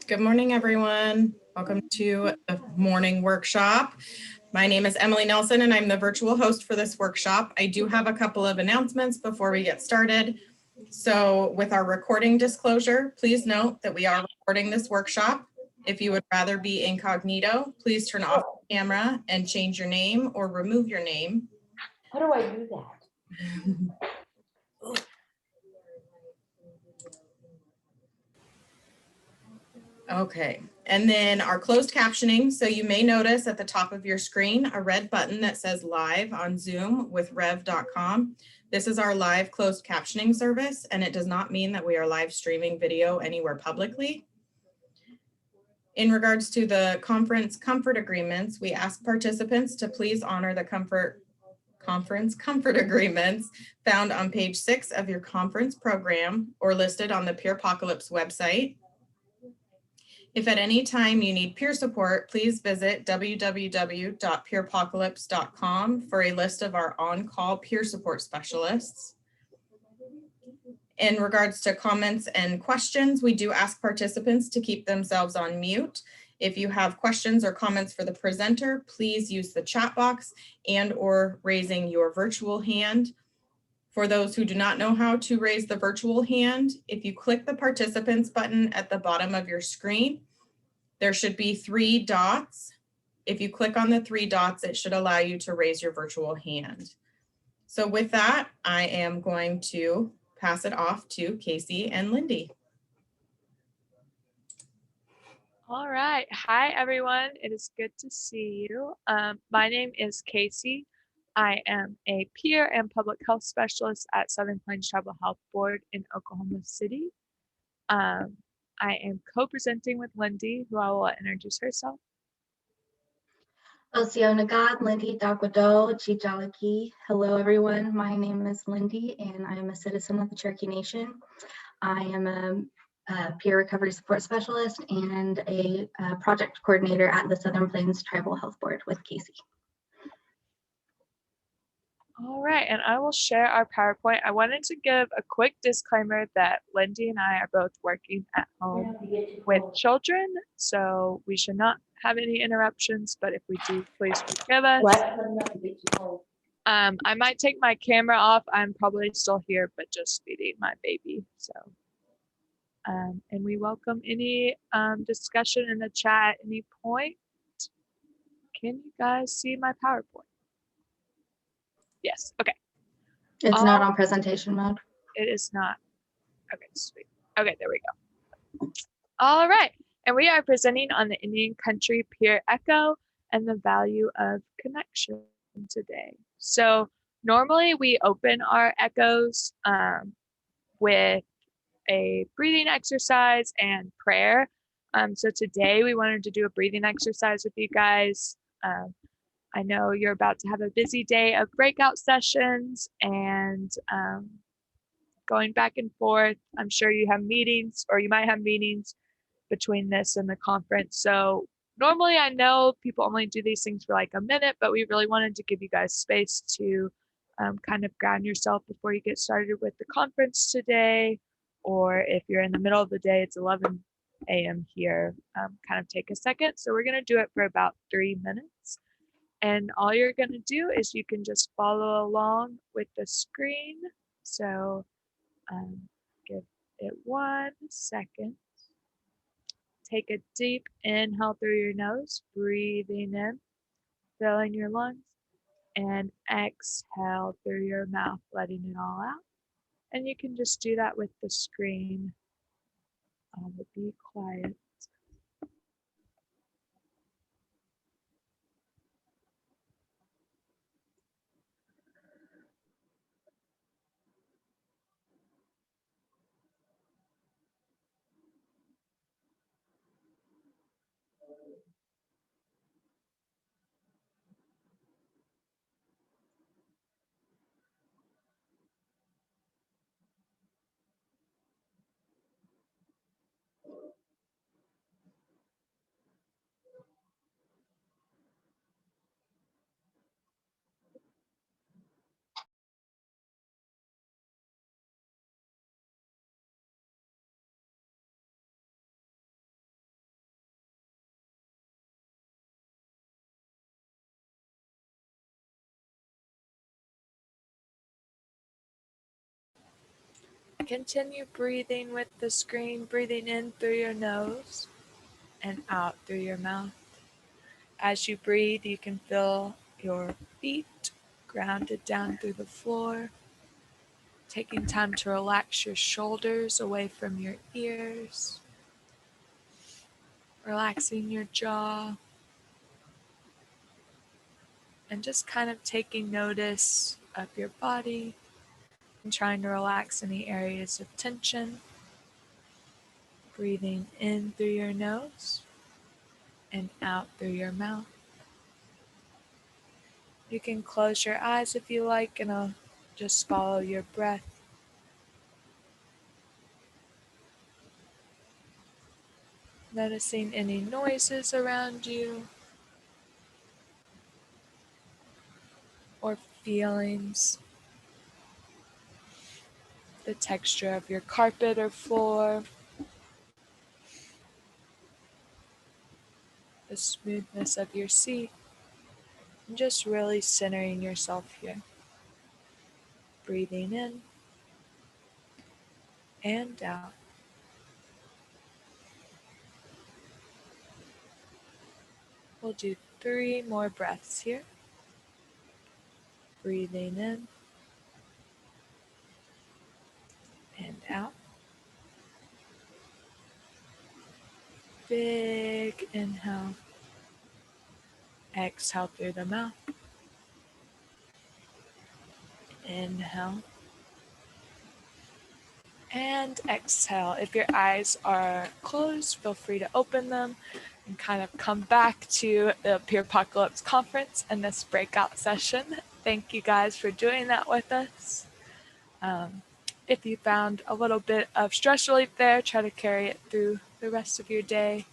Good morning, everyone. Welcome to the morning workshop. My name is Emily Nelson, and I'm the virtual host for this workshop. I do have a couple of announcements before we get started. So with our recording disclosure, please note that we are recording this workshop. If you would rather be incognito, please turn off the camera and change your name or remove your name. How do I do that? Okay, and then our closed captioning. So you may notice at the top of your screen a red button that says live on Zoom with rev.com. This is our live closed captioning service, and it does not mean that we are live streaming video anywhere publicly. In regards to the conference comfort agreements, we ask participants to please honor the conference comfort agreements found on page 6 of your conference program or listed on the Peerpocalypse website. If at any time you need peer support, please visit www.peerpocalypse.com for a list of our on-call peer support specialists. In regards to comments and questions, we do ask participants to keep themselves on mute. If you have questions or comments for the presenter, please use the chat box and/or raising your virtual hand. For those who do not know how to raise the virtual hand, if you click the participants button at the bottom of your screen, there should be 3 dots. If you click on the 3 dots, it should allow you to raise your virtual hand. So with that, I am going to pass it off to Casey and Lyndi. All right. Hi, everyone. It is good to see you. My name is Casey. I am a peer and public health specialist at Southern Plains Tribal Health Board in Oklahoma City. I am co-presenting with Lyndi, who I will introduce herself. Oceanagad, Lyndi Dagwado, Chijalaki. Hello, everyone. My name is Lyndi, and I am a citizen of the Cherokee Nation. I am a peer recovery support specialist and a project coordinator at the Southern Plains Tribal Health Board with Casey. All right, and I will share our PowerPoint. I wanted to give a quick disclaimer that Lyndi and I are both working at home with children, so we should not have any interruptions, but if we do, please forgive us. I might take my camera off. I'm probably still here, but just feeding my baby. So, and we welcome any discussion in the chat at any point. Can you guys see my PowerPoint? Yes, okay. It's not on presentation mode. It is not. Okay, sweet. Okay, there we go. All right, and we are presenting on the Indian Country Peer Echo and the value of connection today. So normally we open our echoes with a breathing exercise and prayer. So today we wanted to do a breathing exercise with you guys. I know you're about to have a busy day of breakout sessions and going back and forth. I'm sure you have meetings, or you might have meetings between this and the conference. So normally I know people only do these things for like a minute, but we really wanted to give you guys space to kind of ground yourself before you get started with the conference today. Or if you're in the middle of the day, it's 11 a.m. here, kind of take a second. So we're going to do it for about 3 minutes. And all you're going to do is you can just follow along with the screen. So give it 1 second. Take a deep inhale through your nose, breathing in, filling your lungs, and exhale through your mouth, letting it all out. And you can just do that with the screen. Be quiet. Continue breathing with the screen, breathing in through your nose and out through your mouth. As you breathe, you can feel your feet grounded down through the floor, taking time to relax your shoulders away from your ears, relaxing your jaw, and just kind of taking notice of your body and trying to relax any areas of tension. Breathing in through your nose and out through your mouth. You can close your eyes if you like, and I'll just follow your breath. Noticing any noises around you or feelings. The texture of your carpet or floor. The smoothness of your seat. And just really centering yourself here. Breathing in and out. We'll do 3 more breaths here. Breathing in and out. Big inhale. Exhale through the mouth. Inhale. And exhale. If your eyes are closed, feel free to open them and kind of come back to the Peer Apocalypse Conference and this breakout session. Thank you guys for doing that with us. If you found a little bit of stress relief there, try to carry it through the rest of your day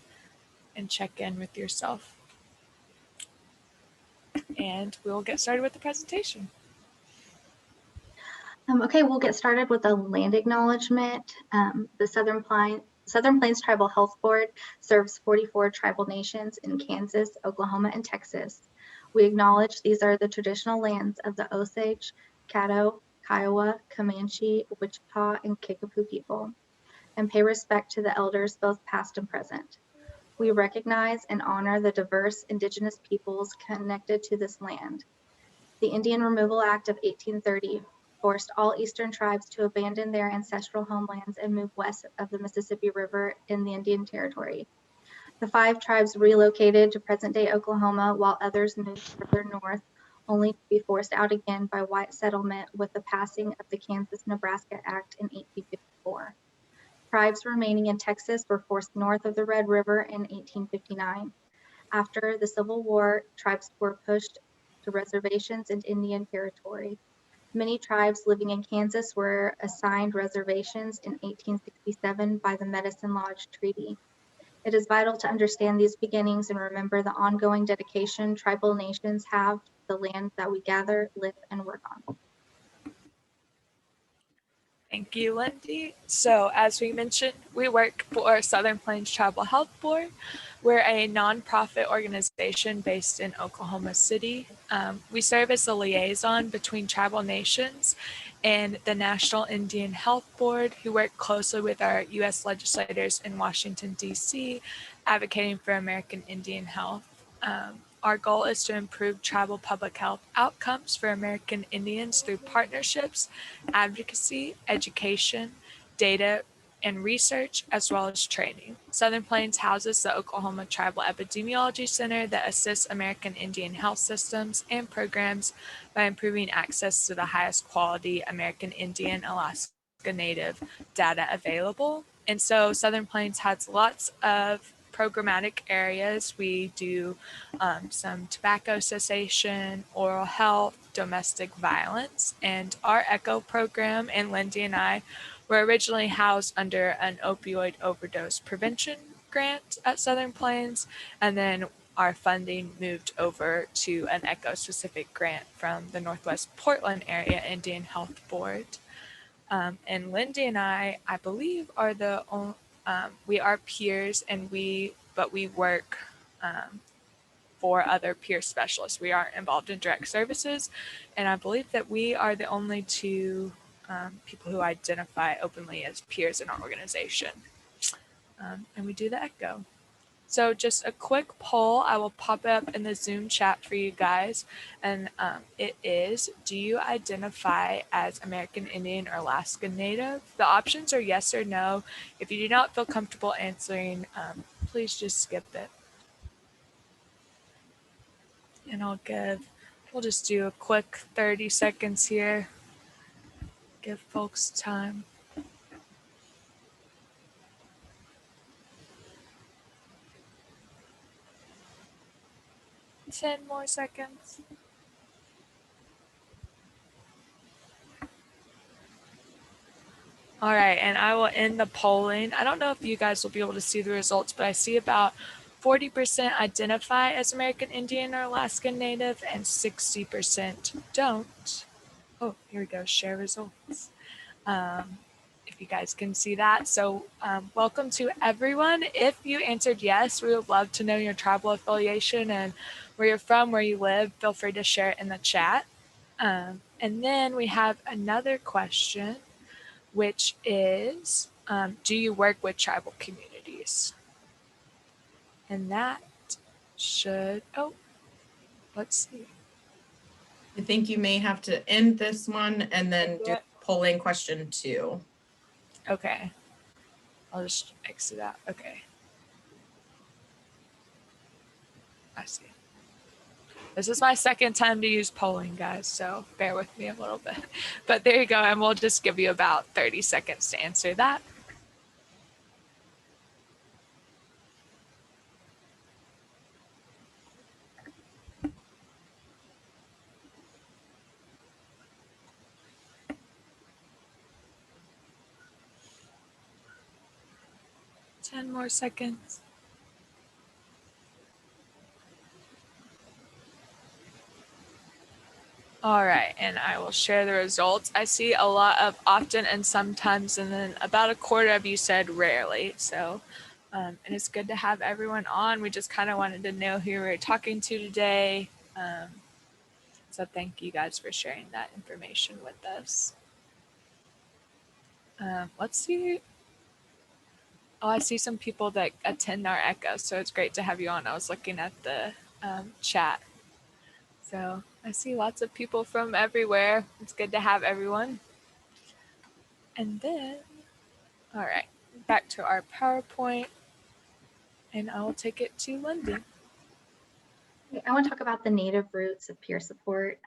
and check in with yourself. And we'll get started with the presentation. Okay, we'll get started with a land acknowledgement. The Southern Plains Tribal Health Board serves 44 tribal nations in Kansas, Oklahoma, and Texas. We acknowledge these are the traditional lands of the Osage, Caddo, Kiowa, Comanche, Wichita, and Kickapoo people, and pay respect to the elders both past and present. We recognize and honor the diverse Indigenous peoples connected to this land. The Indian Removal Act of 1830 forced all Eastern tribes to abandon their ancestral homelands and move west of the Mississippi River in the Indian Territory. The 5 tribes relocated to present-day Oklahoma, while others moved further north, only to be forced out again by white settlement with the passing of the Kansas-Nebraska Act in 1854. Tribes remaining in Texas were forced north of the Red River in 1859. After the Civil War, tribes were pushed to reservations in Indian Territory. Many tribes living in Kansas were assigned reservations in 1867 by the Medicine Lodge Treaty. It is vital to understand these beginnings and remember the ongoing dedication tribal nations have to the land that we gather, live, and work on. Thank you, Lyndi. So as we mentioned, we work for Southern Plains Tribal Health Board. We're a nonprofit organization based in Oklahoma City. We serve as a liaison between tribal nations and the National Indian Health Board, who work closely with our U.S. legislators in Washington, D.C., advocating for American Indian health. Our goal is to improve tribal public health outcomes for American Indians through partnerships, advocacy, education, data, and research, as well as training. Southern Plains houses the Oklahoma Tribal Epidemiology Center that assists American Indian health systems and programs by improving access to the highest quality American Indian, Alaska Native data available. And so Southern Plains has lots of programmatic areas. We do some tobacco cessation, oral health, domestic violence, and our ECHO program, and Lyndi and I were originally housed under an opioid overdose prevention grant at Southern Plains, and then our funding moved over to an ECHO specific grant from the Northwest Portland Area Indian Health Board. And Lyndi and I believe, are the only, we are peers, and we work for other peer specialists. We aren't involved in direct services, and I believe that we are the only 2 people who identify openly as peers in our organization. And we do the echo. So just a quick poll, I will pop it up in the Zoom chat for you guys. And it is, do you identify as American Indian or Alaska Native? The options are yes or no. If you do not feel comfortable answering, please just skip it. And we'll just do a quick 30 seconds here. Give folks time. 10 more seconds. All right, and I will end the polling. I don't know if you guys will be able to see the results, but I see about 40% identify as American Indian or Alaskan Native and 60% don't. Oh, here we go, share results. If you guys can see that. So welcome to everyone. If you answered yes, we would love to know your tribal affiliation and where you're from, where you live. Feel free to share it in the chat. And then we have another question, which is, do you work with tribal communities? And that should, let's see. I think you may have to end this one and then do polling question 2. Okay. I'll just exit out. Okay. I see. This is my second time to use polling, guys, so bear with me a little bit. But there you go, and we'll just give you about 30 seconds to answer that. Ten more seconds. All right, and I will share the results. I see a lot of often and sometimes, and then about a quarter of you said rarely. So, and it's good to have everyone on. We just kind of wanted to know who we were talking to today. So thank you guys for sharing that information with us. Let's see. Oh, I see some people that attend our echo, so it's great to have you on. I was looking at the chat. So I see lots of people from everywhere. It's good to have everyone. And then, all right, back to our PowerPoint, and I will take it to Lyndi. I want to talk about the native roots of peer support.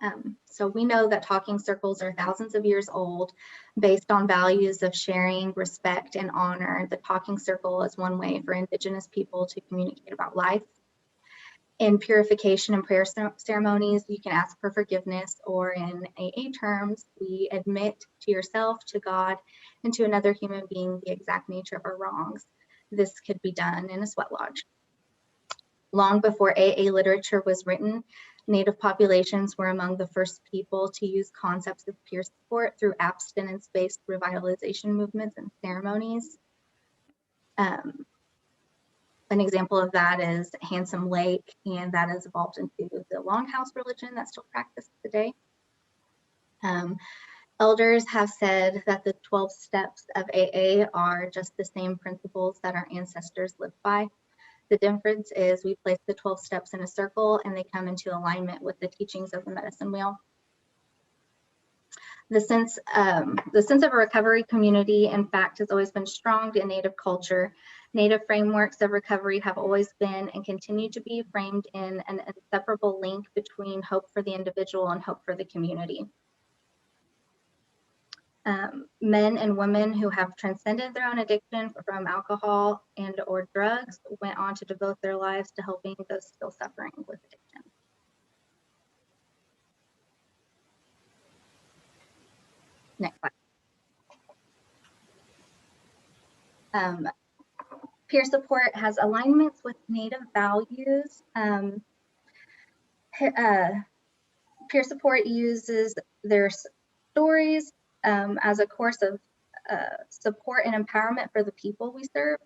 So we know that talking circles are thousands of years old based on values of sharing, respect, and honor. The talking circle is one way for Indigenous people to communicate about life. In purification and prayer ceremonies, you can ask for forgiveness, or in AA terms, we admit to yourself, to God, and to another human being the exact nature of our wrongs. This could be done in a sweat lodge. Long before AA literature was written, Native populations were among the first people to use concepts of peer support through abstinence-based revitalization movements and ceremonies. An example of that is Handsome Lake, and that has evolved into the Longhouse religion that's still practiced today. Elders have said that the 12 steps of AA are just the same principles that our ancestors lived by. The difference is we place the 12 steps in a circle and they come into alignment with the teachings of the medicine wheel. The sense of a recovery community, in fact, has always been strong in Native culture. Native frameworks of recovery have always been and continue to be framed in an inseparable link between hope for the individual and hope for the community. Men and women who have transcended their own addiction from alcohol and or drugs went on to devote their lives to helping those still suffering with addiction. Next slide. Peer support has alignments with Native values. Peer support uses their stories as a course of support and empowerment for the people we serve.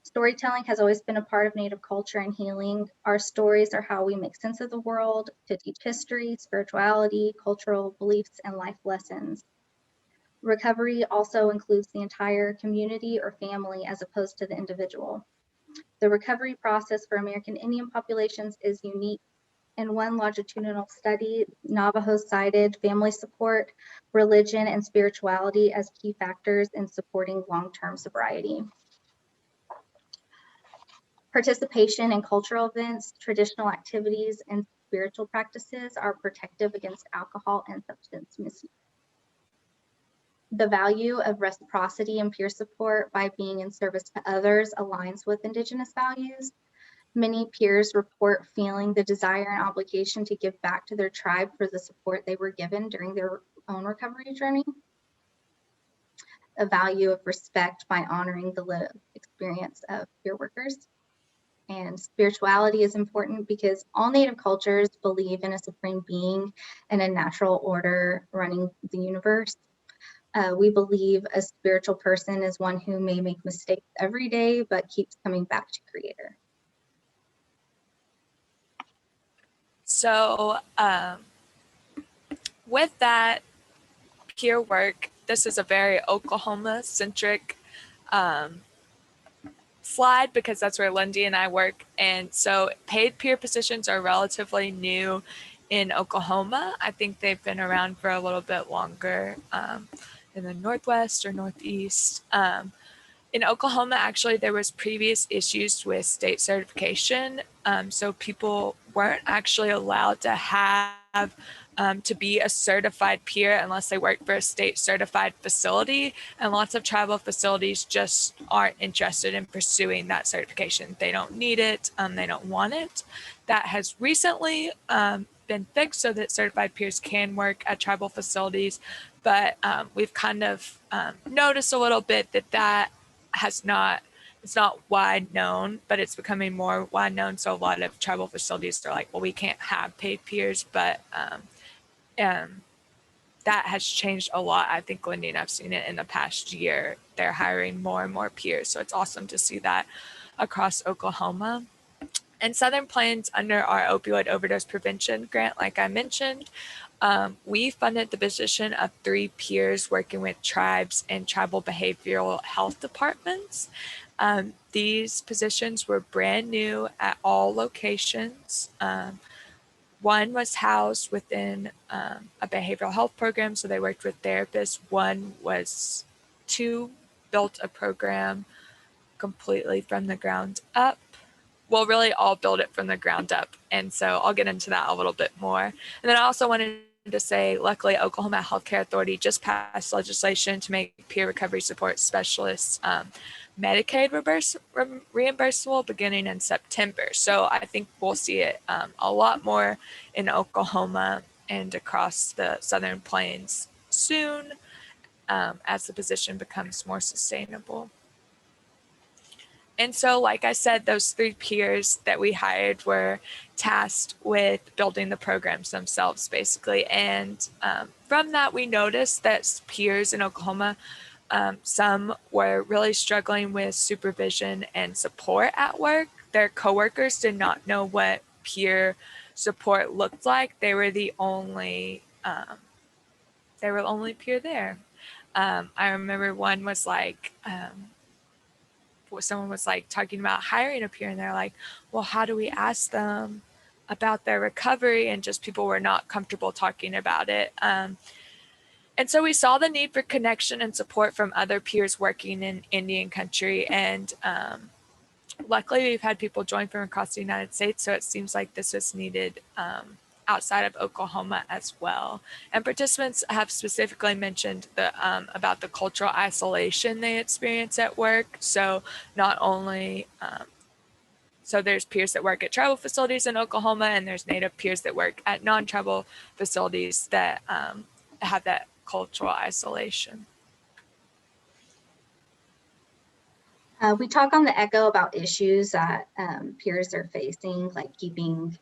Storytelling has always been a part of Native culture and healing. Our stories are how we make sense of the world, to teach history, spirituality, cultural beliefs, and life lessons. Recovery also includes the entire community or family as opposed to the individual. The recovery process for American Indian populations is unique. In one longitudinal study, Navajos cited family support, religion, and spirituality as key factors in supporting long-term sobriety. Participation in cultural events, traditional activities, and spiritual practices are protective against alcohol and substance misuse. The value of reciprocity and peer support by being in service to others aligns with Indigenous values. Many peers report feeling the desire and obligation to give back to their tribe for the support they were given during their own recovery journey. A value of respect by honoring the lived experience of peer workers. And spirituality is important because all Native cultures believe in a supreme being and a natural order running the universe. We believe a spiritual person is one who may make mistakes every day, but keeps coming back to Creator. So with that peer work, this is a very Oklahoma-centric slide because that's where Lyndi and I work. And so paid peer positions are relatively new in Oklahoma. I think they've been around for a little bit longer in the Northwest or Northeast. In Oklahoma, actually, there was previous issues with state certification. So people weren't actually allowed to have to be a certified peer unless they worked for a state certified facility. And lots of tribal facilities just aren't interested in pursuing that certification. They don't need it. They don't want it. That has recently been fixed so that certified peers can work at tribal facilities. But we've kind of noticed a little bit that it's not wide known, but it's becoming more wide known. So a lot of tribal facilities are like, well, we can't have paid peers, but that has changed a lot. I think Lyndi and I've seen it in the past year. They're hiring more and more peers. So it's awesome to see that across Oklahoma. And Southern Plains, under our opioid overdose prevention grant, like I mentioned, we funded the position of 3 peers working with tribes and tribal behavioral health departments. These positions were brand new at all locations. One was housed within a behavioral health program, so they worked with therapists. 2 built a program completely from the ground up. Well, really all build it from the ground up. And so I'll get into that a little bit more. And then I also wanted to say, luckily, Oklahoma Healthcare Authority just passed legislation to make peer recovery support specialists Medicaid reimbursable beginning in September. So I think we'll see it a lot more in Oklahoma and across the Southern Plains soon as the position becomes more sustainable. And so, like I said, those 3 peers that we hired were tasked with building the programs themselves, basically. And from that, we noticed that peers in Oklahoma, some were really struggling with supervision and support at work. Their coworkers did not know what peer support looked like. They were the only peer there. I remember one was like, someone was like talking about hiring a peer, and they're like, well, how do we ask them about their recovery? And just people were not comfortable talking about it. And so we saw the need for connection and support from other peers working in Indian country. And luckily, we've had people join from across the United States. So it seems like this was needed outside of Oklahoma as well. And participants have specifically mentioned about the cultural isolation they experience at work. So not only, so there's peers that work at tribal facilities in Oklahoma, and there's Native peers that work at non-tribal facilities that have that cultural isolation. We talk on the Echo about issues that peers are facing, like keeping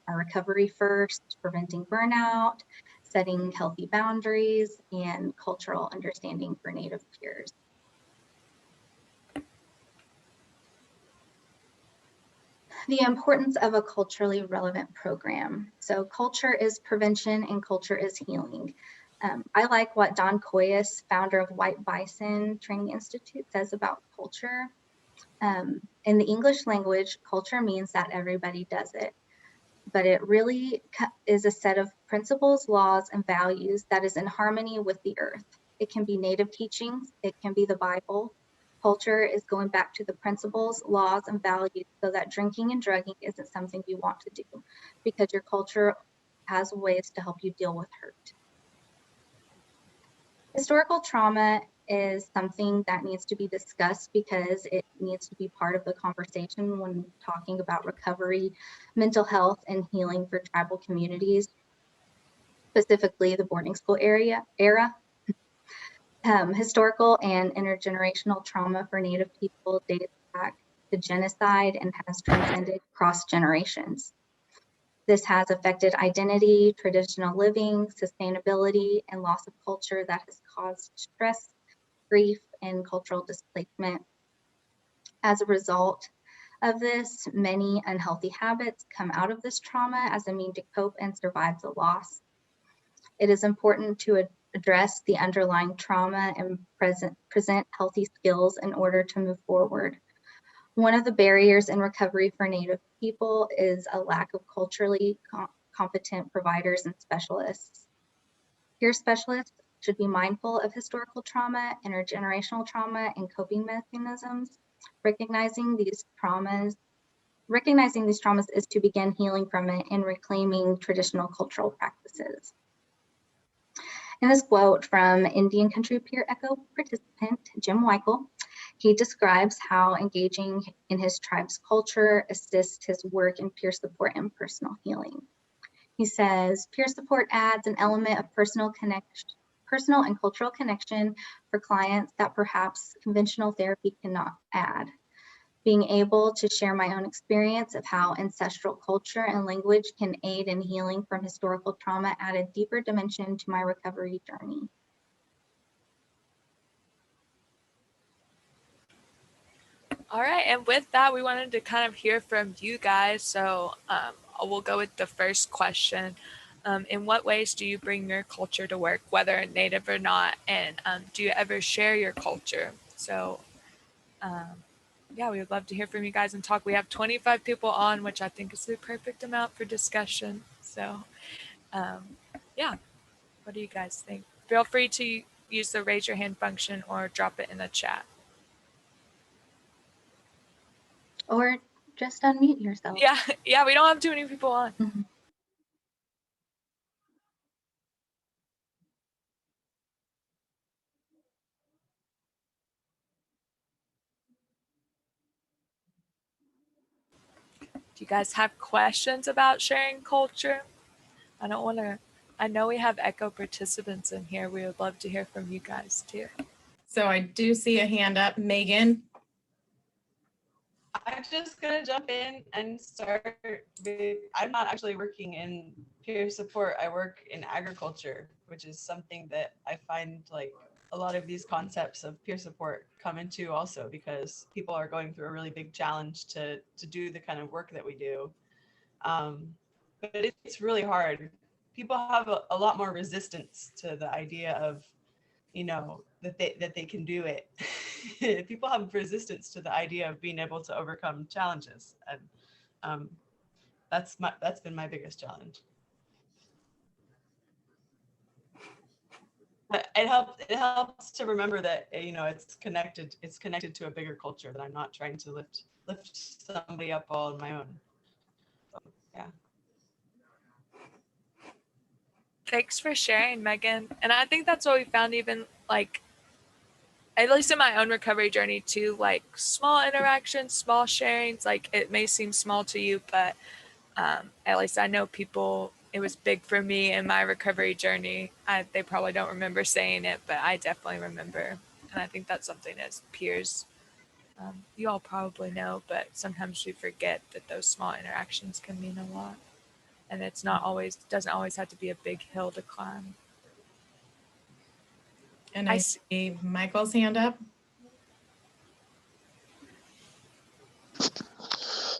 our recovery first, preventing burnout, setting healthy boundaries, and cultural understanding for Native peers. The importance of a culturally relevant program. So culture is prevention and culture is healing. I like what Don Coyas, founder of White Bison Training Institute, says about culture. In the English language, culture means that everybody does it, but it really is a set of principles, laws, and values that is in harmony with the earth. It can be native teachings, it can be the Bible. Culture is going back to the principles, laws, and values so that drinking and drugging isn't something you want to do, because your culture has ways to help you deal with hurt. Historical trauma is something that needs to be discussed because it needs to be part of the conversation when talking about recovery, mental health, and healing for tribal communities, specifically the boarding school era. Historical and intergenerational trauma for Native people dates back to genocide and has transcended across generations. This has affected identity, traditional living, sustainability, and loss of culture that has caused stress, grief, and cultural displacement. As a result of this, many unhealthy habits come out of this trauma as a means to cope and survive the loss. It is important to address the underlying trauma and present healthy skills in order to move forward. One of the barriers in recovery for Native people is a lack of culturally competent providers and specialists. Peer specialists should be mindful of historical trauma, intergenerational trauma, and coping mechanisms. Recognizing these traumas is to begin healing from it and reclaiming traditional cultural practices. In this quote from Indian Country Peer Echo participant Jim Weichel, he describes how engaging in his tribe's culture assists his work in peer support and personal healing. He says, peer support adds an element of personal and cultural connection for clients that perhaps conventional therapy cannot add. Being able to share my own experience of how ancestral culture and language can aid in healing from historical trauma added deeper dimension to my recovery journey. All right, and with that, we wanted to kind of hear from you guys. So we'll go with the first question. In what ways do you bring your culture to work, whether Native or not? And do you ever share your culture? So yeah, we would love to hear from you guys and talk. We have 25 people on, which I think is the perfect amount for discussion. So yeah, what do you guys think? Feel free to use the raise your hand function or drop it in the chat. Or just unmute yourself. Yeah, we don't have too many people on. Mm-hmm. Do you guys have questions about sharing culture? I know we have Echo participants in here. We would love to hear from you guys too. So I do see a hand up. Megan. I'm just gonna jump in and start with, I'm not actually working in peer support. I work in agriculture, which is something that I find like a lot of these concepts of peer support come into also, because people are going through a really big challenge to do the kind of work that we do. But it's really hard. People have a lot more resistance to the idea of, you know, that they can do it. People have resistance to the idea of being able to overcome challenges, and that's been my biggest challenge. But it helps to remember that, you know, it's connected to a bigger culture, that I'm not trying to lift somebody up all on my own. So, yeah. Thanks for sharing, Megan. And I think that's what we found, even like, at least in my own recovery journey too, like small interactions, small sharings, like it may seem small to you, but at least I know people, it was big for me in my recovery journey. They probably don't remember saying it, but I definitely remember. And I think that's something as peers, you all probably know, but sometimes we forget that those small interactions can mean a lot. And it's not always, doesn't always have to be a big hill to climb. And I see Michael's hand up.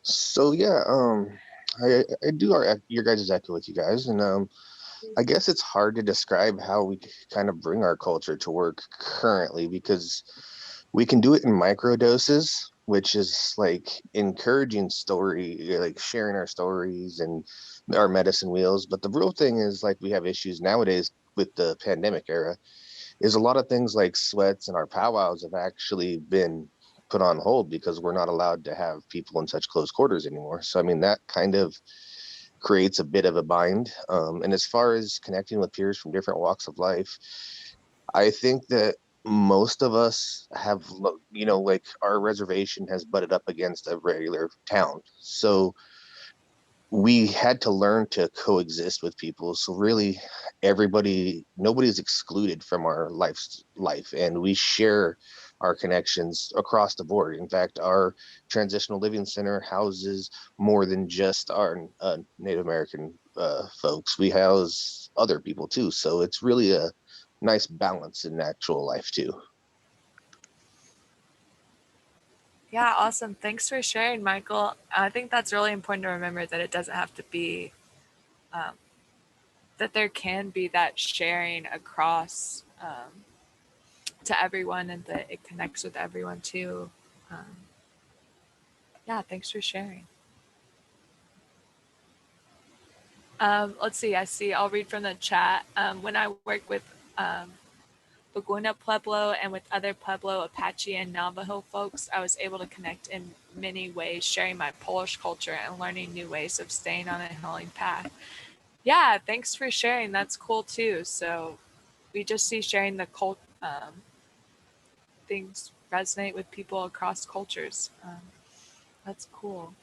So yeah, I do your guys' echo with you guys, and I guess it's hard to describe how we kind of bring our culture to work currently, because we can do it in micro doses, which is like encouraging story, like sharing our stories and our medicine wheels. But the real thing is, like, we have issues nowadays with the pandemic era, is a lot of things like sweats and our powwows have actually been put on hold because we're not allowed to have people in such close quarters anymore. So, I mean, that kind of creates a bit of a bind. And as far as connecting with peers from different walks of life, I think that most of us have, like, our reservation has butted up against a regular town. So we had to learn to coexist with people. So really, nobody's excluded from our life, and we share our connections across the board. In fact, our transitional living center houses more than just our Native American folks. We house other people too. So it's really a nice balance in actual life too. Yeah, awesome. Thanks for sharing, Michael. I think that's really important to remember, that it doesn't have to be, that there can be that sharing across to everyone, and that it connects with everyone too. Yeah, thanks for sharing. Let's see, I'll read from the chat. When I work with Laguna Pueblo and with other Pueblo, Apache, and Navajo folks, I was able to connect in many ways, sharing my Polish culture and learning new ways of staying on a healing path. Yeah, thanks for sharing. That's cool too. So we just see sharing the things resonate with people across cultures. That's cool.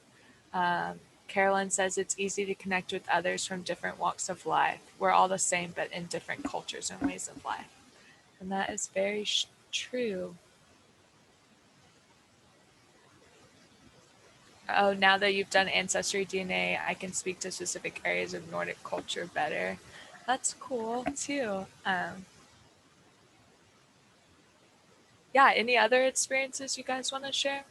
Carolyn says it's easy to connect with others from different walks of life. We're all the same, but in different cultures and ways of life. And that is very true. Oh, now that you've done Ancestry DNA, I can speak to specific areas of Nordic culture better. That's cool too. Yeah, any other experiences you guys want to share?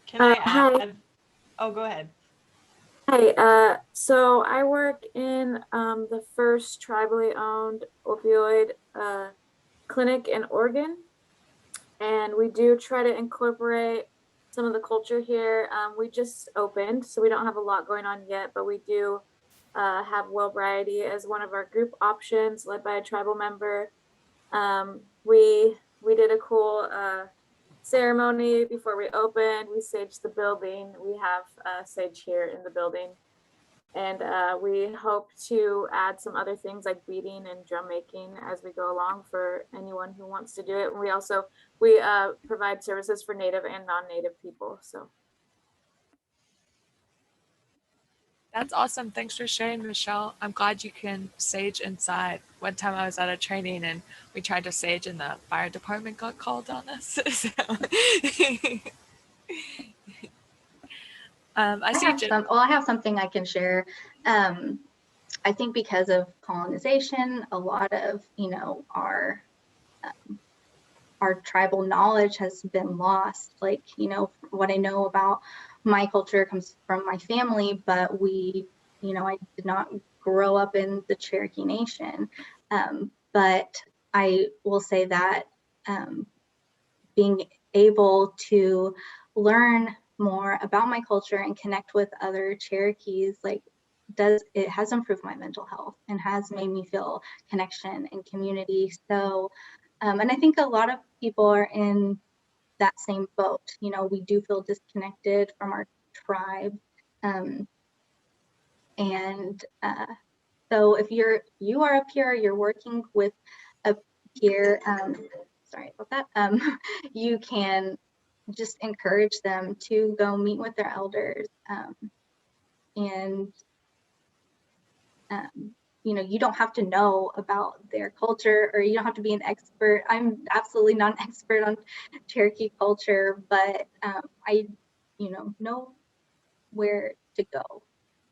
Can I Hi. add? Oh, go ahead. Hey, so I work in the first tribally owned opioid clinic in Oregon, and we do try to incorporate some of the culture here. We just opened, so we don't have a lot going on yet, but we do have Wellbriety as one of our group options, led by a tribal member. We did a cool ceremony before we opened. We saged the building. We have sage here in the building. And we hope to add some other things like beading and drum making as we go along for anyone who wants to do it. And we provide services for Native and non-Native people. So That's awesome. Thanks for sharing, Michelle. I'm glad you can sage inside. One time I was at a training and we tried to sage and the fire department got called on us. So. I have something I can share. I think because of colonization, a lot of, our tribal knowledge has been lost. Like, what I know about my culture comes from my family, but I did not grow up in the Cherokee Nation. But I will say that being able to learn more about my culture and connect with other Cherokees, it has improved my mental health and has made me feel connection and community. So, and I think a lot of people are in that same boat. We do feel disconnected from our tribe. So if you are a peer, you're working with a peer, sorry about that, you can just encourage them to go meet with their elders. You don't have to know about their culture, or you don't have to be an expert. I'm absolutely not an expert on Cherokee culture, but I know where to go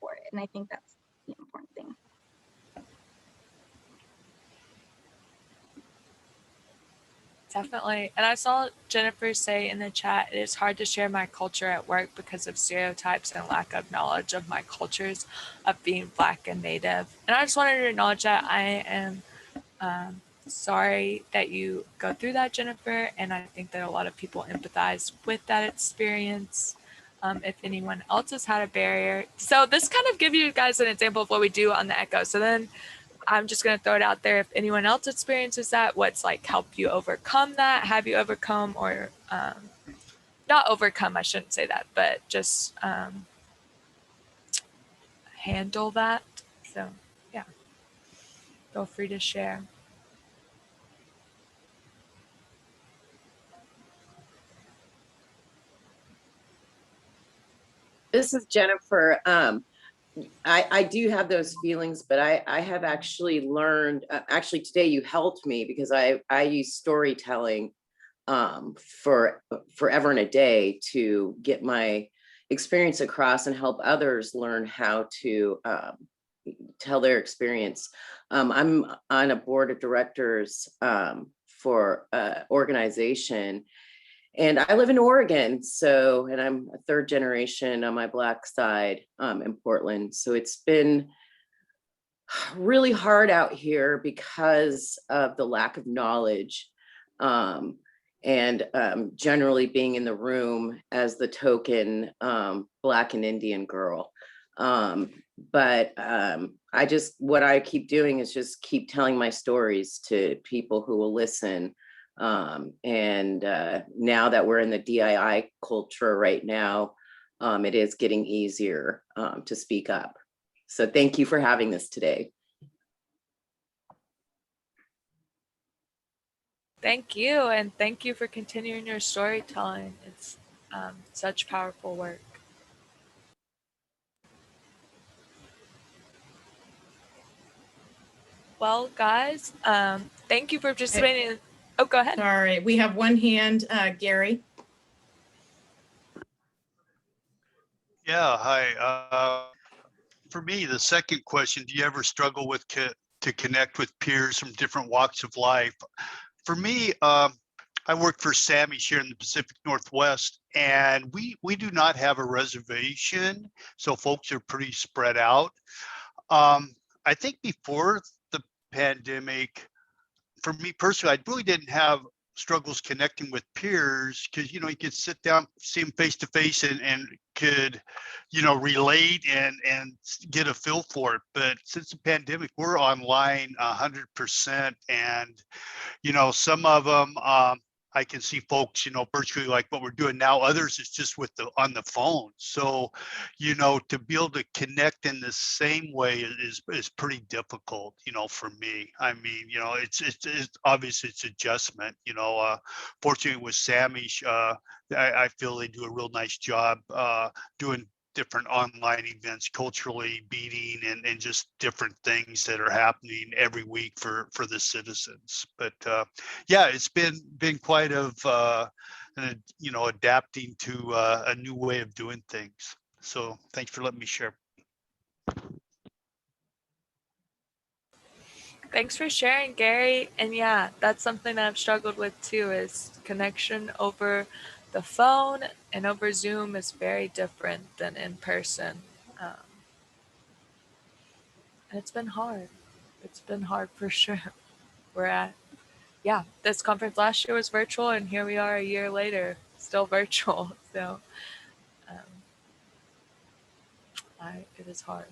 for it. And I think that's the important thing. Definitely. And I saw Jennifer say in the chat, it is hard to share my culture at work because of stereotypes and lack of knowledge of my cultures of being Black and Native. And I just wanted to acknowledge that I am sorry that you go through that, Jennifer. And I think that a lot of people empathize with that experience. If anyone else has had a barrier. So this kind of give you guys an example of what we do on the Echo. So then I'm just going to throw it out there. If anyone else experiences that, what's like helped you overcome that? Have you overcome or not overcome? I shouldn't say that, but just handle that. So yeah, feel free to share. This is Jennifer. I do have those feelings, but I have actually learned, actually today you helped me because I use storytelling for forever and a day to get my experience across and help others learn how to tell their experience. I'm on a board of directors for an organization. And I live in Oregon, so, and I'm a third generation on my Black side in Portland. So it's been really hard out here because of the lack of knowledge and generally being in the room as the token Black and Indian girl. But what I keep doing is just keep telling my stories to people who will listen. And now that we're in the DII culture right now, it is getting easier to speak up. So thank you for having this today. Thank you. And thank you for continuing your storytelling. It's such powerful work. Well, guys, thank you for participating. Oh, go ahead. Sorry, we have one hand, Gary. Yeah, hi. For me, the second question, do you ever struggle with to connect with peers from different walks of life? For me, I work for Sammy's here in the Pacific Northwest, and we do not have a reservation, so folks are pretty spread out. I think before the pandemic, for me personally, I really didn't have struggles connecting with peers because, you could sit down, see them face to face and could, relate and get a feel for it. But since the pandemic, we're online 100%. And, some of them, I can see folks, virtually like what we're doing now. Others it's just on the phone. So, to be able to connect in the same way is pretty difficult, for me. I mean, it's obviously it's adjustment. Fortunately with Sammy, I feel they do a real nice job doing different online events, culturally meeting and just different things that are happening every week for the citizens. But yeah, it's been quite of adapting to a new way of doing things. So thanks for letting me share. Thanks for sharing, Gary. And yeah, that's something that I've struggled with too, is connection over the phone and over Zoom is very different than in person. And it's been hard. It's been hard for sure. This conference last year was virtual and here we are a year later, still virtual. So it is hard.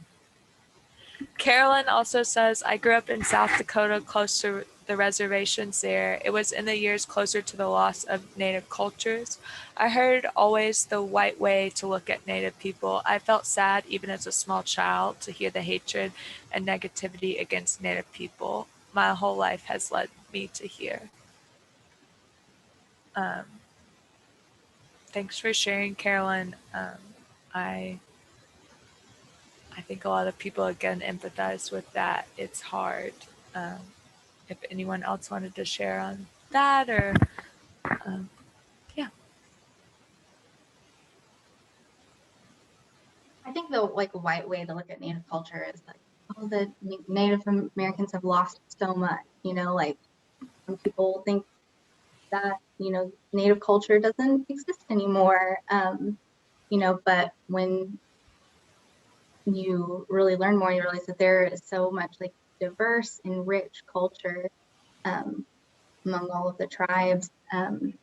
Carolyn also says, I grew up in South Dakota, close to the reservations there. It was in the years closer to the loss of Native cultures. I heard always the white way to look at Native people. I felt sad, even as a small child, to hear the hatred and negativity against Native people. My whole life has led me to here. Thanks for sharing, Carolyn. I think a lot of people, again, empathize with that. It's hard. If anyone else wanted to share on that or, yeah. I think the white way to look at Native culture is like, oh, the Native Americans have lost so much, some people think that, Native culture doesn't exist anymore. But when you really learn more, you realize that there is so much like diverse and rich culture among all of the tribes. And,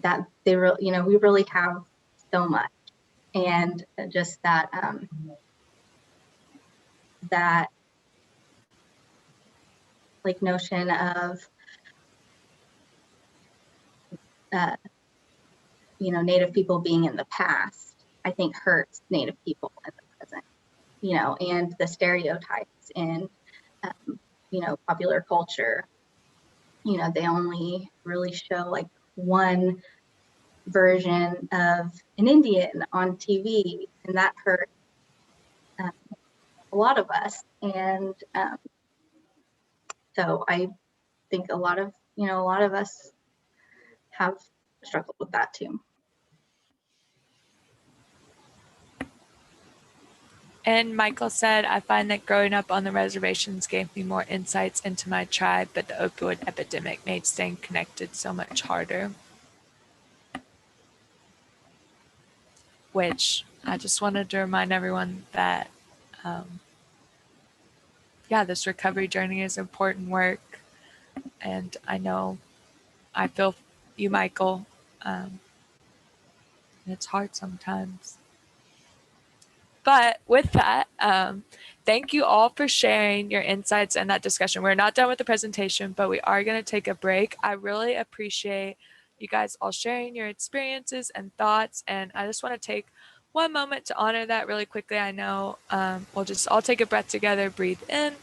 that we really have so much. And just that, that like notion of, Native people being in the past, I think hurts Native people in the present, and the stereotypes in, popular culture, they only really show like one version of an Indian on TV, and that hurt a lot of us. And so I think a lot of us have struggled with that too. And Michael said, I find that growing up on the reservations gave me more insights into my tribe, but the opioid epidemic made staying connected so much harder. Which I just wanted to remind everyone that, this recovery journey is important work. And I feel you, Michael. It's hard sometimes. But with that, thank you all for sharing your insights and that discussion. We're not done with the presentation, but we are going to take a break. I really appreciate you guys all sharing your experiences and thoughts. And I just want to take one moment to honor that really quickly. I know we'll just all take a breath together, breathe in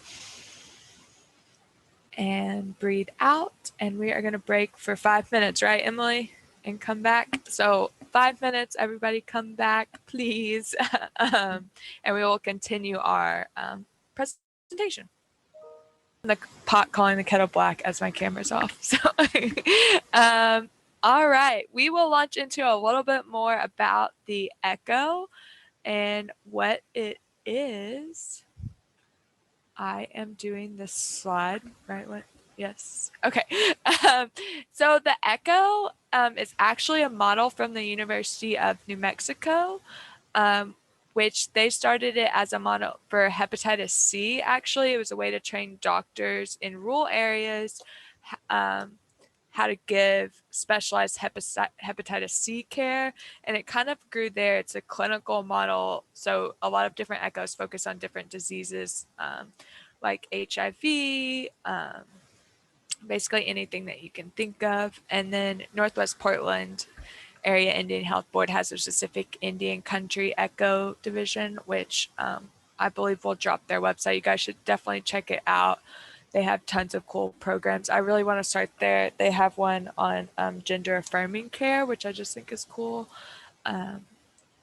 and breathe out. And we are going to break for 5 minutes, right, Emily? And come back. So 5 minutes, everybody come back, please. And we will continue our presentation. The pot calling the kettle black as my camera's off. So, all right, we will launch into a little bit more about the echo and what it is. I am doing this slide, right? What? Yes. Okay. So the echo is actually a model from the University of New Mexico, which they started it as a model for hepatitis C. Actually, it was a way to train doctors in rural areas how to give specialized hepatitis C care. And it kind of grew there. It's a clinical model. So a lot of different echoes focus on different diseases like HIV, basically anything that you can think of. And then Northwest Portland Area Indian Health Board has a specific Indian Country Echo division, which I believe will drop their website. You guys should definitely check it out. They have tons of cool programs. I really want to start there. They have one on gender affirming care, which I just think is cool.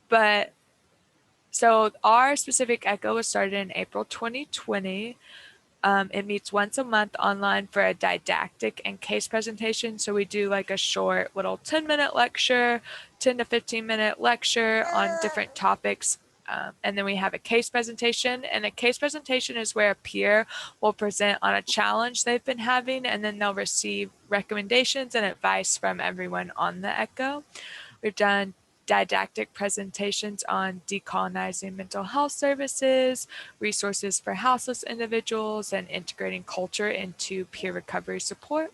But so our specific echo was started in April 2020. It meets once a month online for a didactic and case presentation. So we do like a short little 10-minute lecture, 10 to 15-minute lecture on different topics. And then we have a case presentation, and a case presentation is where a peer will present on a challenge they've been having, and then they'll receive recommendations and advice from everyone on the echo. We've done didactic presentations on decolonizing mental health services, resources for houseless individuals, and integrating culture into peer recovery support.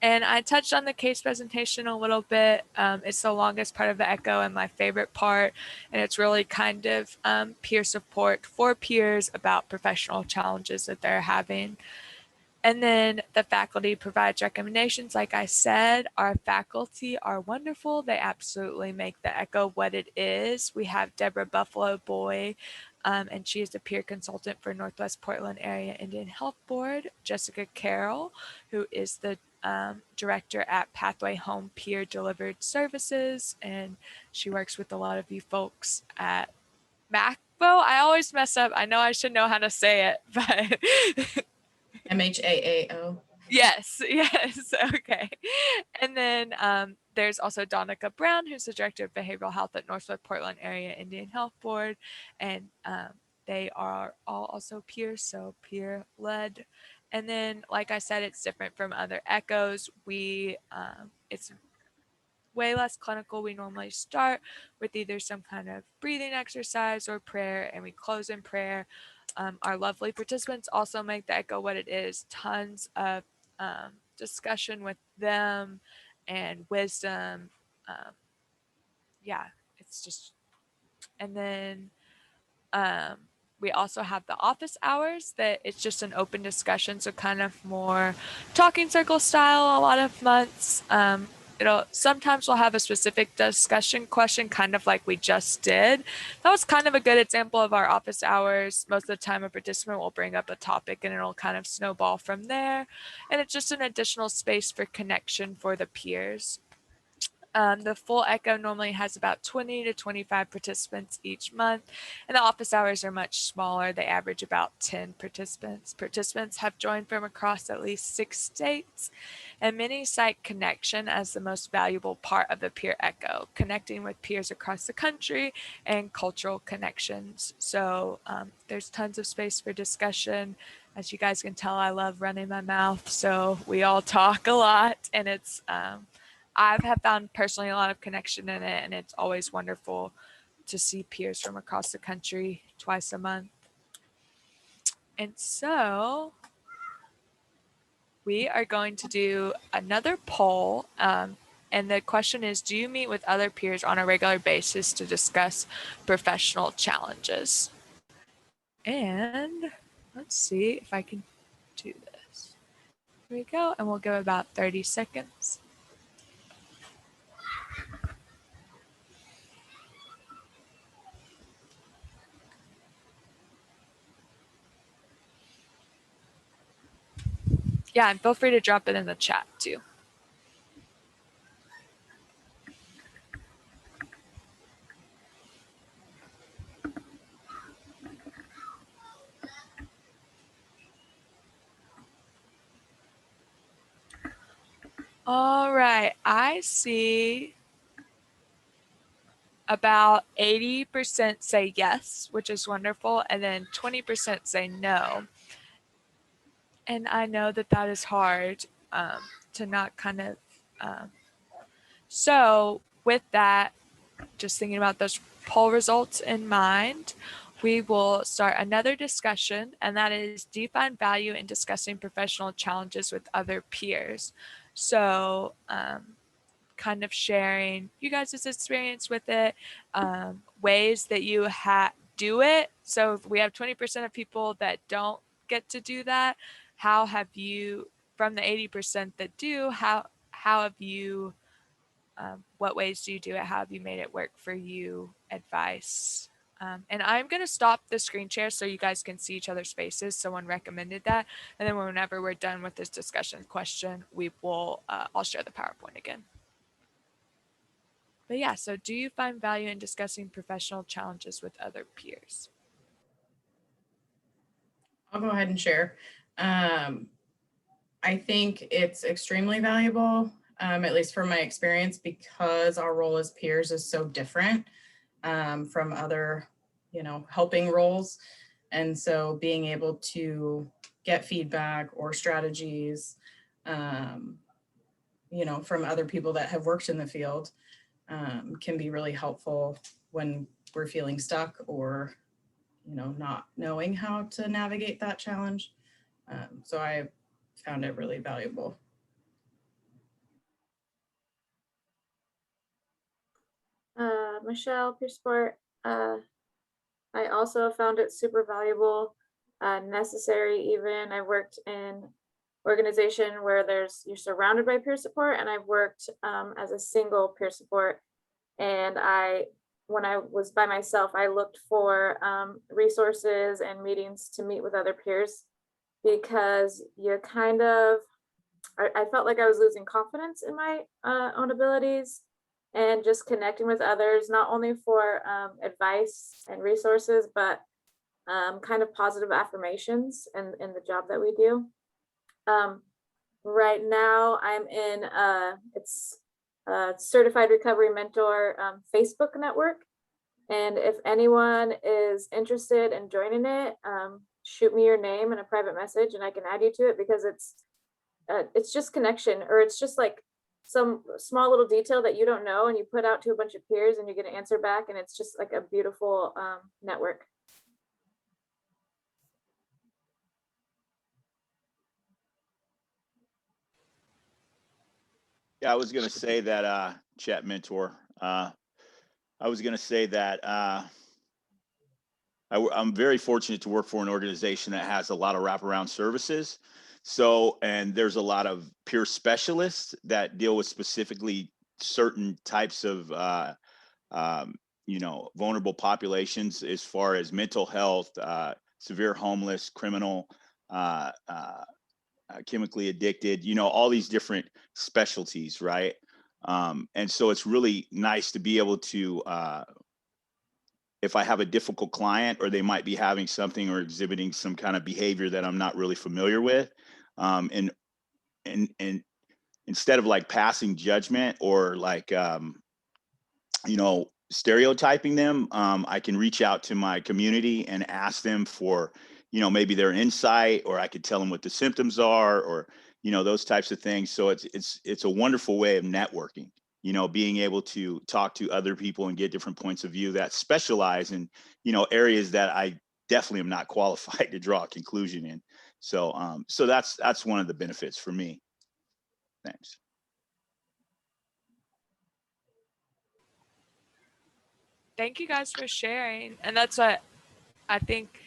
And I touched on the case presentation a little bit. It's the longest part of the echo and my favorite part. And it's really kind of peer support for peers about professional challenges that they're having. And then the faculty provides recommendations. Like I said, our faculty are wonderful. They absolutely make the echo what it is. We have Deborah Buffalo Boy, and she is the peer consultant for Northwest Portland Area Indian Health Board. Jessica Carroll, who is the director at Pathway Home Peer Delivered Services, and she works with a lot of you folks at MACBO. I always mess up. I know I should know how to say it, but MHAAO. Yes, okay. And then there's also Donica Brown, who's the Director of Behavioral Health at Northwest Portland Area Indian Health Board, and they are all also peers, so peer-led. And then, like I said, it's different from other echoes. It's way less clinical. We normally start with either some kind of breathing exercise or prayer, and we close in prayer. Our lovely participants also make the echo what it is. Tons of discussion with them and wisdom. Yeah, it's just, and then we also have the office hours that it's just an open discussion. So kind of more talking circle style a lot of months. Sometimes we'll have a specific discussion question, kind of like we just did. That was kind of a good example of our office hours. Most of the time a participant will bring up a topic and it'll kind of snowball from there. And it's just an additional space for connection for the peers. The full echo normally has about 20 to 25 participants each month, and the office hours are much smaller. They average about 10 participants. Participants have joined from across at least 6 states, and many cite connection as the most valuable part of the peer echo, connecting with peers across the country and cultural connections. So there's tons of space for discussion. As you guys can tell, I love running my mouth, so we all talk a lot, and it's I have found personally a lot of connection in it, and it's always wonderful to see peers from across the country twice a month. And so we are going to do another poll. And the question is, do you meet with other peers on a regular basis to discuss professional challenges? And let's see if I can do this. Here we go. And we'll give about 30 seconds. Yeah, and feel free to drop it in the chat too. All right, I see about 80% say yes, which is wonderful, and then 20% say no. And I know that that is hard to not kind of. So with that, just thinking about those poll results in mind, we will start another discussion, and that is, do you find value in discussing professional challenges with other peers? So kind of sharing you guys' experience with it, ways that you do it. So if we have 20% of people that don't get to do that, how have you, from the 80% that do, how have you, what ways do you do it? How have you made it work for you? Advice. And I'm going to stop the screen share so you guys can see each other's faces. Someone recommended that. And then whenever we're done with this discussion question, we will, I'll share the PowerPoint again. But yeah, so do you find value in discussing professional challenges with other peers? I'll go ahead and share. I think it's extremely valuable, at least from my experience, because our role as peers is so different from other, helping roles. And so being able to get feedback or strategies, from other people that have worked in the field can be really helpful when we're feeling stuck or, not knowing how to navigate that challenge. So I found it really valuable. Michelle, peer support. I also found it super valuable, necessary even. I worked in organization where you're surrounded by peer support, and I've worked as a single peer support. And when I was by myself, I looked for resources and meetings to meet with other peers, because you kind of, I felt like I was losing confidence in my own abilities, and just connecting with others, not only for advice and resources, but kind of positive affirmations in the job that we do. Right now I'm in it's a Certified Recovery Mentor Facebook network. And if anyone is interested in joining it, shoot me your name and a private message and I can add you to it, because it's just connection, or it's just like some small little detail that you don't know and you put out to a bunch of peers and you get an answer back, and it's just like a beautiful network. Yeah, I was going to say that, chat mentor, I was going to say that I'm very fortunate to work for an organization that has a lot of wraparound services. So, and there's a lot of peer specialists that deal with specifically certain types of, vulnerable populations as far as mental health, severe homeless, criminal, chemically addicted, all these different specialties, right? And so it's really nice to be able to, if I have a difficult client or they might be having something or exhibiting some kind of behavior that I'm not really familiar with, and instead of like passing judgment or like, stereotyping them, I can reach out to my community and ask them for, maybe their insight, or I could tell them what the symptoms are, or, those types of things. So it's a wonderful way of networking, being able to talk to other people and get different points of view that specialize in, areas that I definitely am not qualified to draw a conclusion in. So, so that's one of the benefits for me. Thanks. Thank you guys for sharing. And that's what I think,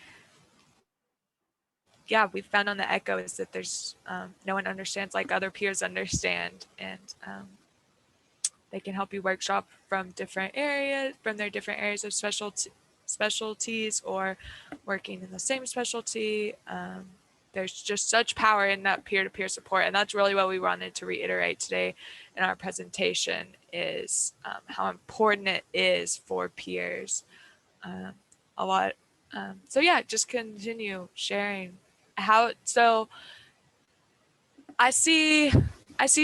yeah, we found on the Echo, is that there's no one understands like other peers understand, and they can help you workshop from different areas, from their different areas of specialties, or working in the same specialty. There's just such power in that peer-to-peer support, and that's really what we wanted to reiterate today in our presentation, is how important it is for peers. A lot. So yeah, just continue sharing. So I see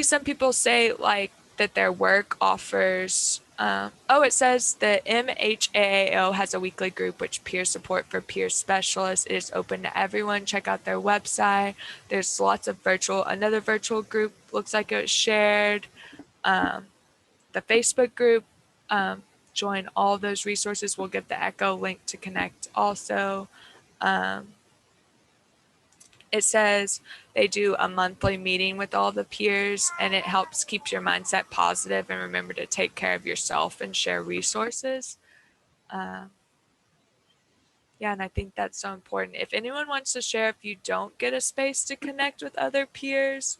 some people say like that their work offers, it says the MHAAO has a weekly group which peer support for peer specialists. It is open to everyone. Check out their website. There's lots of another virtual group looks like it was shared. The Facebook group, join all those resources. We'll give the Echo link to connect also. It says they do a monthly meeting with all the peers, and it helps keep your mindset positive and remember to take care of yourself and share resources. Yeah, and I think that's so important. If anyone wants to share, if you don't get a space to connect with other peers,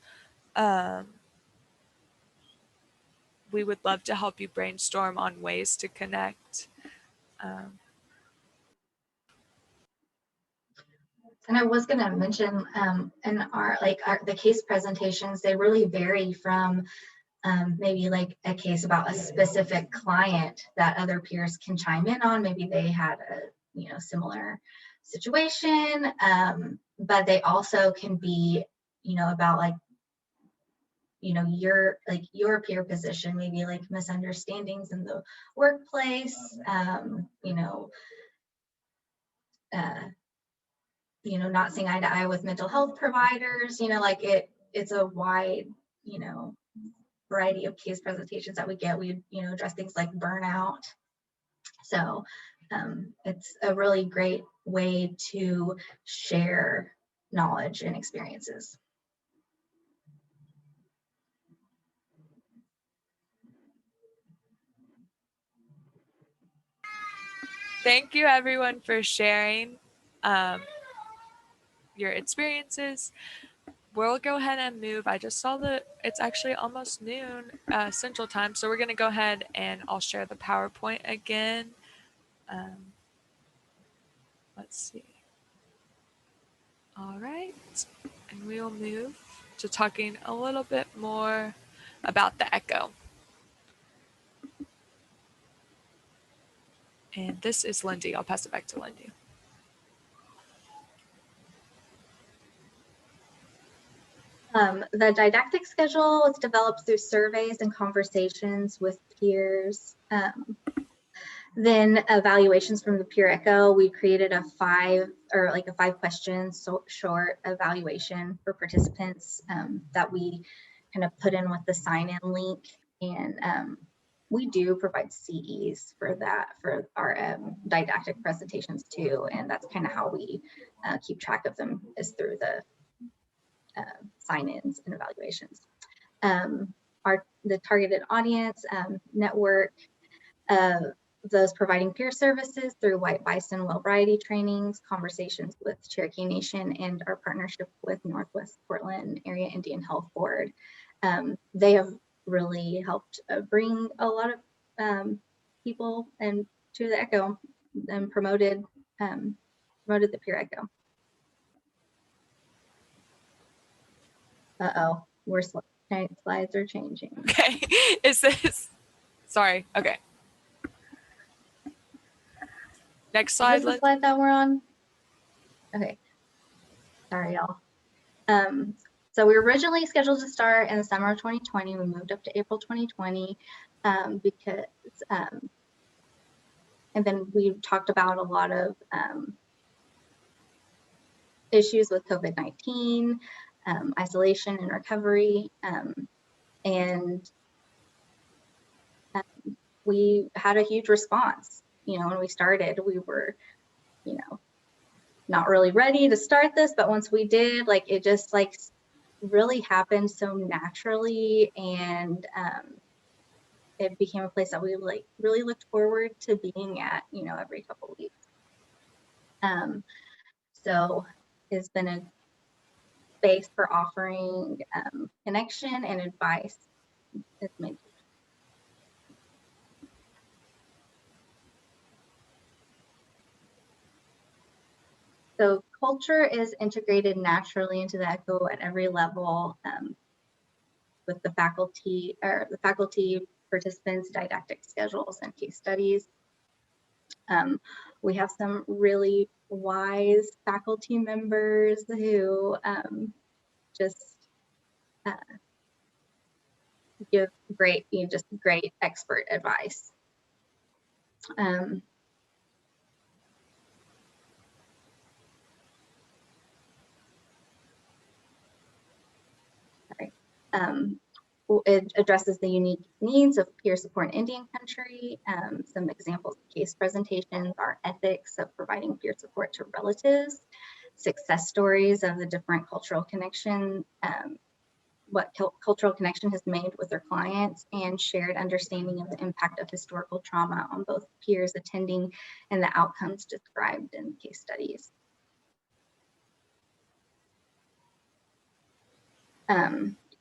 we would love to help you brainstorm on ways to connect. And I was going to mention, in the case presentations, they really vary from maybe like a case about a specific client that other peers can chime in on. Maybe they had a similar situation, but they also can be about like your peer position, maybe like misunderstandings in the workplace, not seeing eye to eye with mental health providers, it's a wide, variety of case presentations that we get. We, address things like burnout. So it's a really great way to share knowledge and experiences. Thank you everyone for sharing your experiences. We'll go ahead and move. I just saw that it's actually almost noon Central Time, so we're going to go ahead and I'll share the PowerPoint again. Let's see. All right, and we'll move to talking a little bit more about the Echo. And this is Lyndi. I'll pass it back to Lyndi. The didactic schedule is developed through surveys and conversations with peers. Then evaluations from the peer echo, we created a 5 question short evaluation for participants that we kind of put in with the sign-in link. And we do provide CEs for that, for our didactic presentations too. And that's kind of how we keep track of them, is through the sign-ins and evaluations. The targeted audience network, those providing peer services through White Bison Well Variety trainings, conversations with Cherokee Nation, and our partnership with Northwest Portland Area Indian Health Board. They have really helped bring a lot of people and to the Echo and promoted the peer Echo. Uh-oh, slides are changing. Okay, is this, sorry, okay. Next slide. Is this the slide that we're on? Okay, sorry y'all. So we were originally scheduled to start in the summer of 2020. We moved up to April 2020 because, and then we talked about a lot of issues with COVID-19, isolation and recovery, and we had a huge response. You know, when we started, we were, you know, not really ready to start this, but once we did, like, it just like really happened so naturally, and it became a place that we like really looked forward to being at, you know, every couple of weeks. So it's been a space for offering connection and advice. It's made. So culture is integrated naturally into the Echo at every level, with the faculty participants, didactic schedules, and case studies. We have some really wise faculty members who just give great, just great expert advice. It addresses the unique needs of peer support in Indian country. Some examples of case presentations are ethics of providing peer support to relatives, success stories of the different cultural connection, what cultural connection has made with their clients, and shared understanding of the impact of historical trauma on both peers attending and the outcomes described in case studies.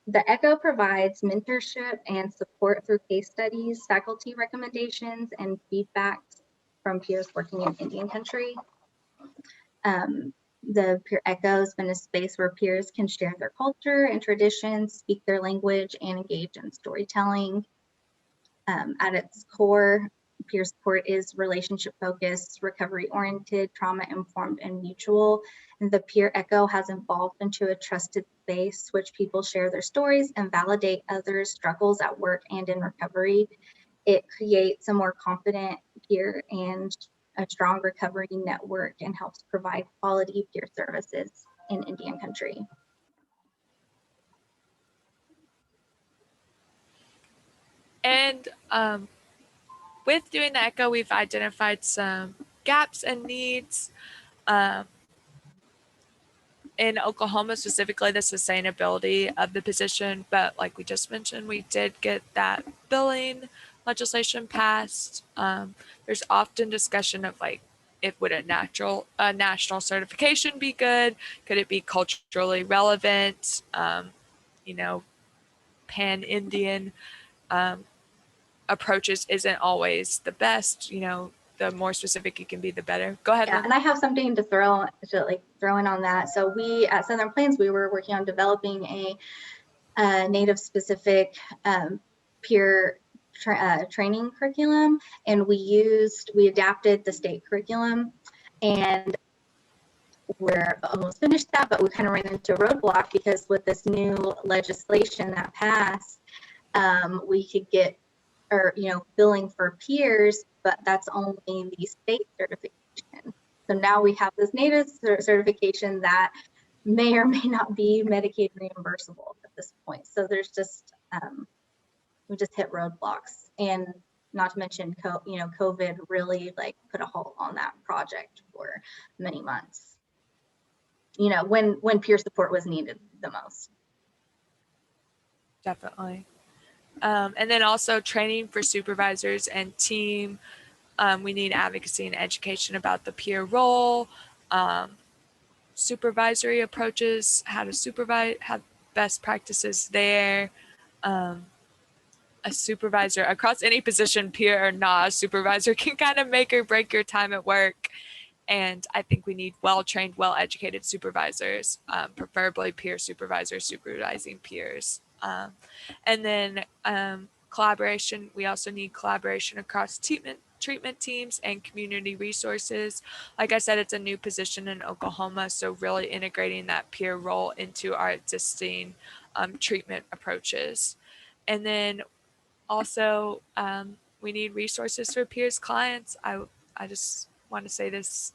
The Echo provides mentorship and support through case studies, faculty recommendations, and feedback from peers working in Indian country. The Peer Echo has been a space where peers can share their culture and traditions, speak their language, and engage in storytelling. At its core, peer support is relationship focused, recovery oriented, trauma informed, and mutual. And the Peer Echo has evolved into a trusted space which people share their stories and validate others' struggles at work and in recovery. It creates a more confident peer and a strong recovery network, and helps provide quality peer services in Indian country. And with doing the Echo, we've identified some gaps and needs. In Oklahoma, specifically the sustainability of the position, but like we just mentioned, we did get that billing legislation passed. There's often discussion of like, if would a national certification be good? Could it be culturally relevant? You know, pan-Indian approaches isn't always the best. You know, the more specific you can be, the better. Go ahead. Yeah, and I have something to throw in on that. So we at Southern Plains, we were working on developing a Native specific peer training curriculum, and we adapted the state curriculum, and we're almost finished that, but we kind of ran into a roadblock because with this new legislation that passed, we could get or, billing for peers, but that's only the state certification. So now we have this native certification that may or may not be Medicaid reimbursable at this point. So there's just, we just hit roadblocks, and not to mention, COVID really like put a halt on that project for many months. When peer support was needed the most. Definitely. And then also training for supervisors and team. We need advocacy and education about the peer role, supervisory approaches, how to supervise, have best practices there. A supervisor across any position, peer or not, a supervisor can kind of make or break your time at work. And I think we need well-trained, well-educated supervisors, preferably peer supervisors supervising peers. And then collaboration, we also need collaboration across treatment teams and community resources. Like I said, it's a new position in Oklahoma, so really integrating that peer role into our existing treatment approaches. And then also, we need resources for peers clients. I just want to say this,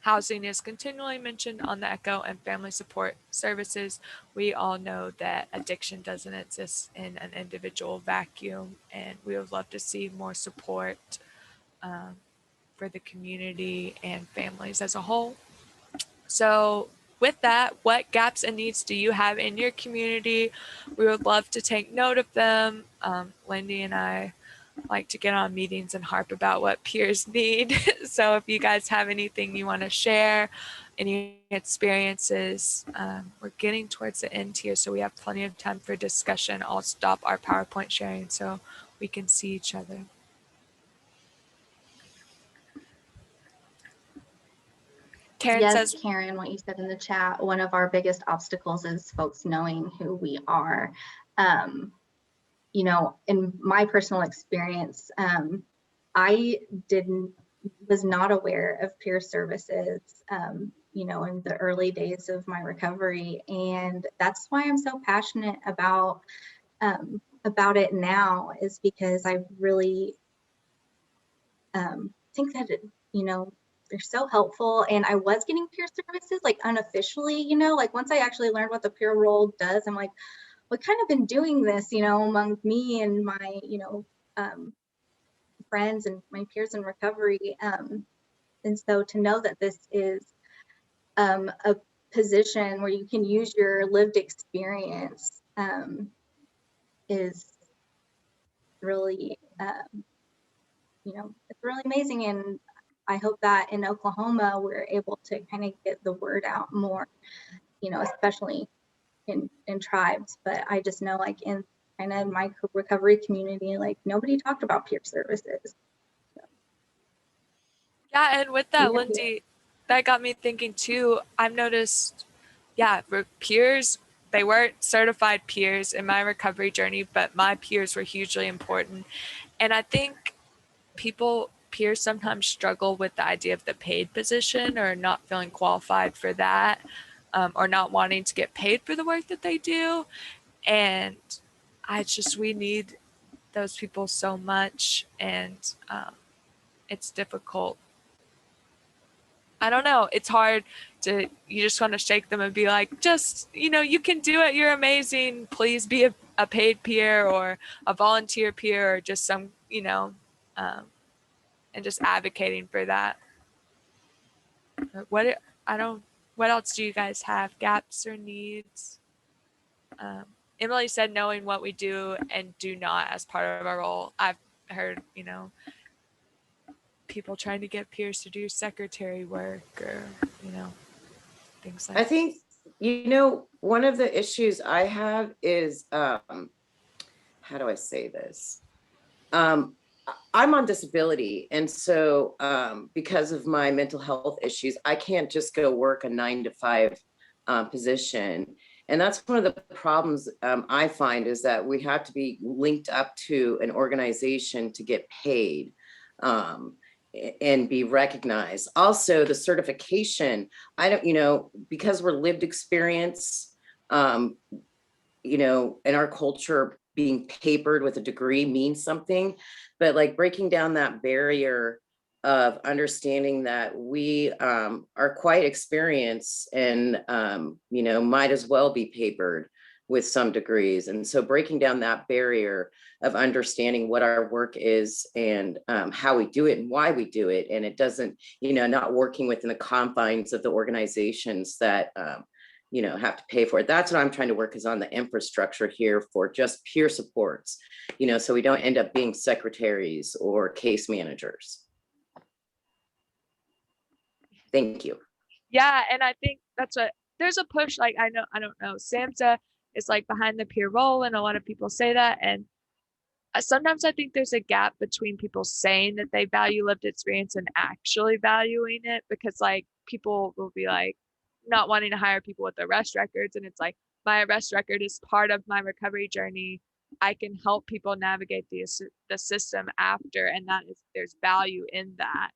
housing is continually mentioned on the ECHO and family support services. We all know that addiction doesn't exist in an individual vacuum, and we would love to see more support for the community and families as a whole. So with that, what gaps and needs do you have in your community? We would love to take note of them. Lyndi and I like to get on meetings and harp about what peers need. So if you guys have anything you want to share, any experiences, we're getting towards the end here, so we have plenty of time for discussion. I'll stop our PowerPoint sharing so we can see each other. Karen Yes, says, Karen, what you said in the chat, one of our biggest obstacles is folks knowing who we are. In my personal experience, I was not aware of peer services, in the early days of my recovery. And that's why I'm so passionate about it now, is because I really think that, they're so helpful. And I was getting peer services like unofficially, like once I actually learned what the peer role does, I'm like, what kind of been doing this, among me and my, friends and my peers in recovery. And so to know that this is a position where you can use your lived experience is really, it's really amazing. And I hope that in Oklahoma, we're able to kind of get the word out more, especially in tribes. But I just know, like, in kind of my recovery community, like, nobody talked about peer services. So. Yeah, and with that, Lyndi, that got me thinking too. I've noticed, for peers, they weren't certified peers in my recovery journey, but my peers were hugely important. And I think peers sometimes struggle with the idea of the paid position, or not feeling qualified for that, or not wanting to get paid for the work that they do. And we need those people so much, and it's difficult. I don't know. It's hard you just want to shake them and be like, you can do it. You're amazing. Please be a paid peer or a volunteer peer, or just some, and just advocating for that. What else do you guys have? Gaps or needs? Emily said knowing what we do and do not as part of our role. I've heard, people trying to get peers to do secretary work, or, things like that. I think, one of the issues I have is, how do I say this? I'm on disability. And so because of my mental health issues, I can't just go work a 9-to-5 position. And that's one of the problems I find, is that we have to be linked up to an organization to get paid and be recognized. Also, the certification, I don't, because we're lived experience, in our culture, being papered with a degree means something, but like breaking down that barrier of understanding that we are quite experienced and, you know, might as well be papered with some degrees. And so breaking down that barrier of understanding what our work is and how we do it and why we do it. And it doesn't, you know, not working within the confines of the organizations that, you know, have to pay for it. That's what I'm trying to work is on the infrastructure here for just peer supports, you know, so we don't end up being secretaries or case managers. Thank you. Yeah, and I think that's what there's a push. Like I don't know, SAMHSA is like behind the peer role, and a lot of people say that. And sometimes I think there's a gap between people saying that they value lived experience and actually valuing it, because like people will be like not wanting to hire people with arrest records, and it's like my arrest record is part of my recovery journey. I can help people navigate the system after, and that is there's value in that.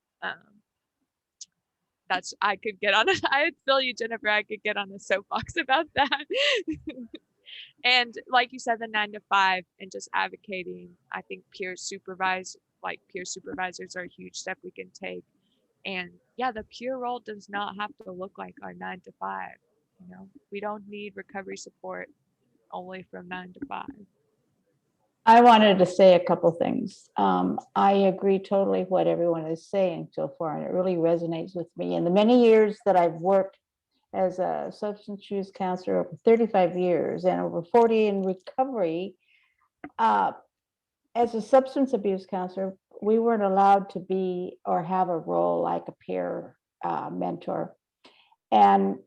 That's I could get on. I feel you, Jennifer. I could get on a soapbox about that. And like you said, the 9 to 5 and just advocating. I think peer supervisors are a huge step we can take. And yeah, the peer role does not have to look like our 9 to 5. You know, we don't need recovery support only from 9 to 5. I wanted to say a couple things. I agree totally with what everyone is saying so far, and it really resonates with me. In the many years that I've worked as a substance use counselor, over 35 years and over 40 in recovery, as a substance abuse counselor, we weren't allowed to be or have a role like a peer mentor. And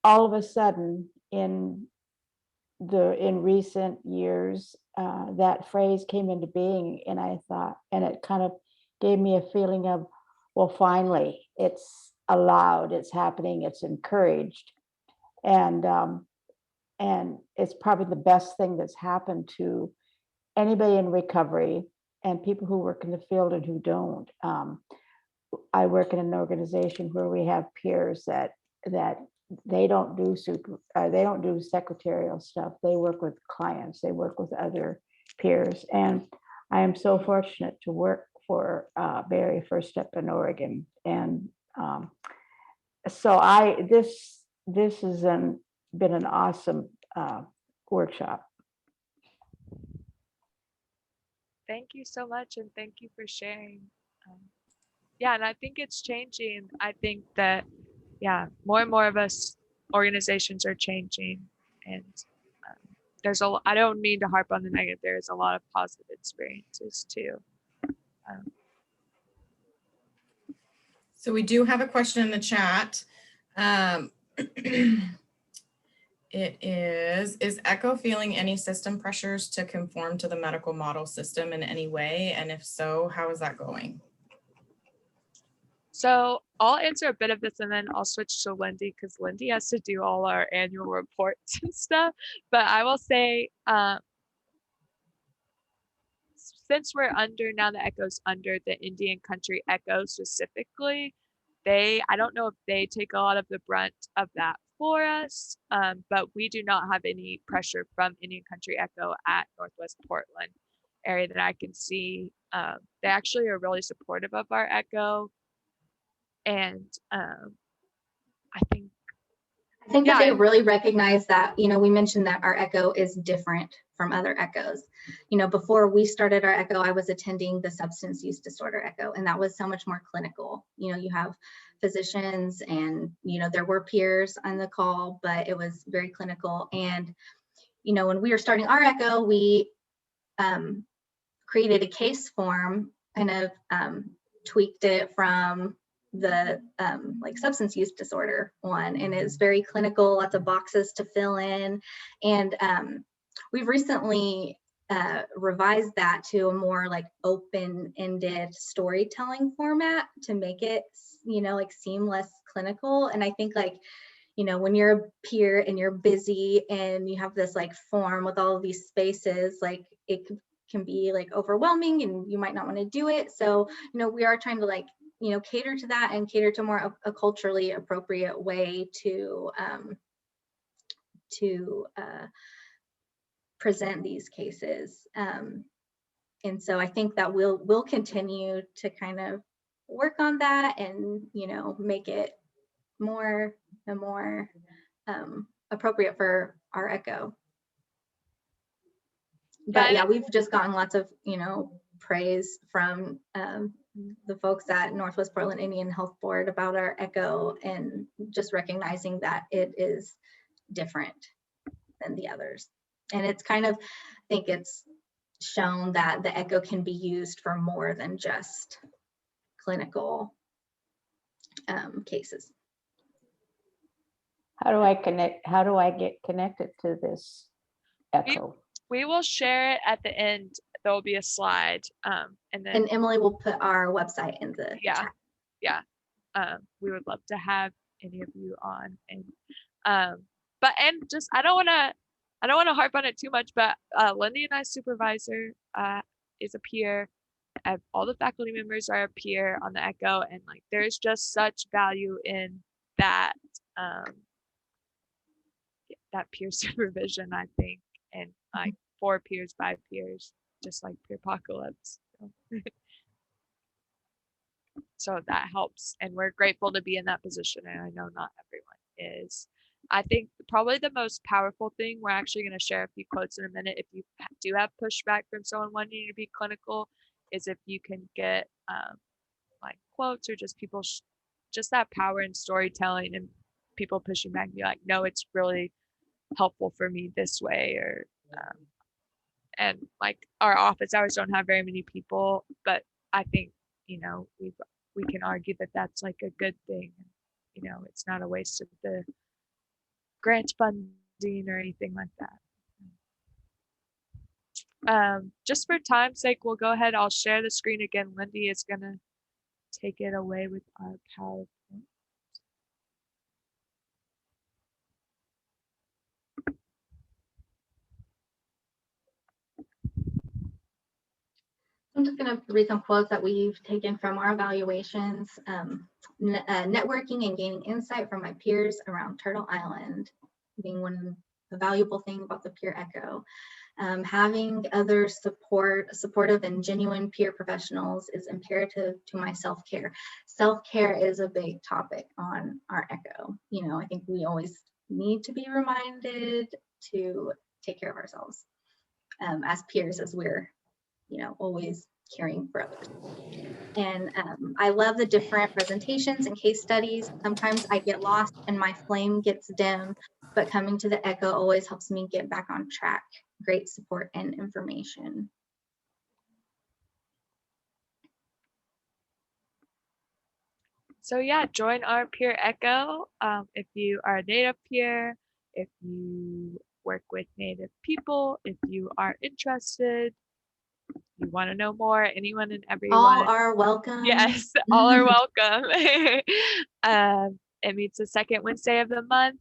all of a sudden, in recent years, that phrase came into being, and I thought, and it kind of gave me a feeling of, well, finally, it's allowed, it's happening, it's encouraged, and it's probably the best thing that's happened to anybody in recovery and people who work in the field and who don't. I work in an organization where we have peers that they don't do secretarial stuff. They work with clients. They work with other peers, and I am so fortunate to work for Barry First Step in Oregon. And so this has been an awesome workshop. Thank you so much, and thank you for sharing. Yeah, and I think it's changing. I think that yeah, more and more of us organizations are changing, and I don't mean to harp on the negative. There's a lot of positive experiences too. So we do have a question in the chat. It is ECHO feeling any system pressures to conform to the medical model system in any way? And if so, how is that going? So I'll answer a bit of this and then I'll switch to Lyndi, because Lyndi has to do all our annual reports and stuff. But I will say, since we're under now, the ECHO's under the Indian country ECHO specifically, I don't know if they take a lot of the brunt of that for us, but we do not have any pressure from Indian country ECHO at Northwest Portland area that I can see. They actually are really supportive of our ECHO. And I think that they really recognize that, you know, we mentioned that our ECHO is different from other ECHOs. You know, before we started our ECHO, I was attending the substance use disorder ECHO, and that was so much more clinical. You know, you have physicians and, you know, there were peers on the call, but it was very clinical. And, you know, when we were starting our ECHO, we created a case form, kind of tweaked it from the like substance use disorder one, and it's very clinical, lots of boxes to fill in. And we've recently revised that to a more like open-ended storytelling format to make it, you know, like seem less clinical. And I think, like, you know, when you're a peer and you're busy and you have this like form with all of these spaces, like it can be like overwhelming and you might not want to do it. So, you know, we are trying to, like, you know, cater to that and cater to more a culturally appropriate way to present these cases. And so I think that we'll continue to kind of work on that and, you know, make it more and more appropriate for our echo. But yeah, we've just gotten lots of, you know, praise from the folks at Northwest Portland Indian Health Board about our echo, and just recognizing that it is different than the others. And it's kind of, I think it's shown that the echo can be used for more than just clinical cases. How do I connect? How do I get connected to this echo? We will share it at the end. There will be a slide, and then Emily will put our website in the yeah, chat. yeah. We would love to have any of you on, and just I don't want to harp on it too much, but Lyndi and I supervisor is a peer. All the faculty members are a peer on the echo, and like there's just such value in that that peer supervision, I think, and like 4 peers, 5 peers, just like peer apocalypse. So that helps, and we're grateful to be in that position, and I know not everyone is. I think probably the most powerful thing, we're actually going to share a few quotes in a minute, if you do have pushback from someone wanting you to be clinical, is if you can get like quotes or just people, just that power in storytelling and people pushing back and be like, no, it's really helpful for me this way, or and like our office hours don't have very many people, but I think, you know, we can argue that that's like a good thing. You know, it's not a waste of the grant funding or anything like that. Just for time's sake, we'll go ahead. I'll share the screen again. Lyndi is gonna take it away with our PowerPoint. I'm just going to read some quotes that we've taken from our evaluations. Networking and gaining insight from my peers around Turtle Island being one the valuable thing about the peer echo. Having others supportive and genuine peer professionals is imperative to my self-care. Self-care is a big topic on our echo. You know, I think we always need to be reminded to take care of ourselves as peers, as we're, you know, always caring for others. And I love the different presentations and case studies. Sometimes I get lost and my flame gets dim, but coming to the echo always helps me get back on track. Great support and information. So yeah, join our peer echo. If you are a Native peer, if you work with Native people, if you are interested, you want to know more, anyone and everyone. All are welcome. Yes, all are welcome. It meets the second Wednesday of the month.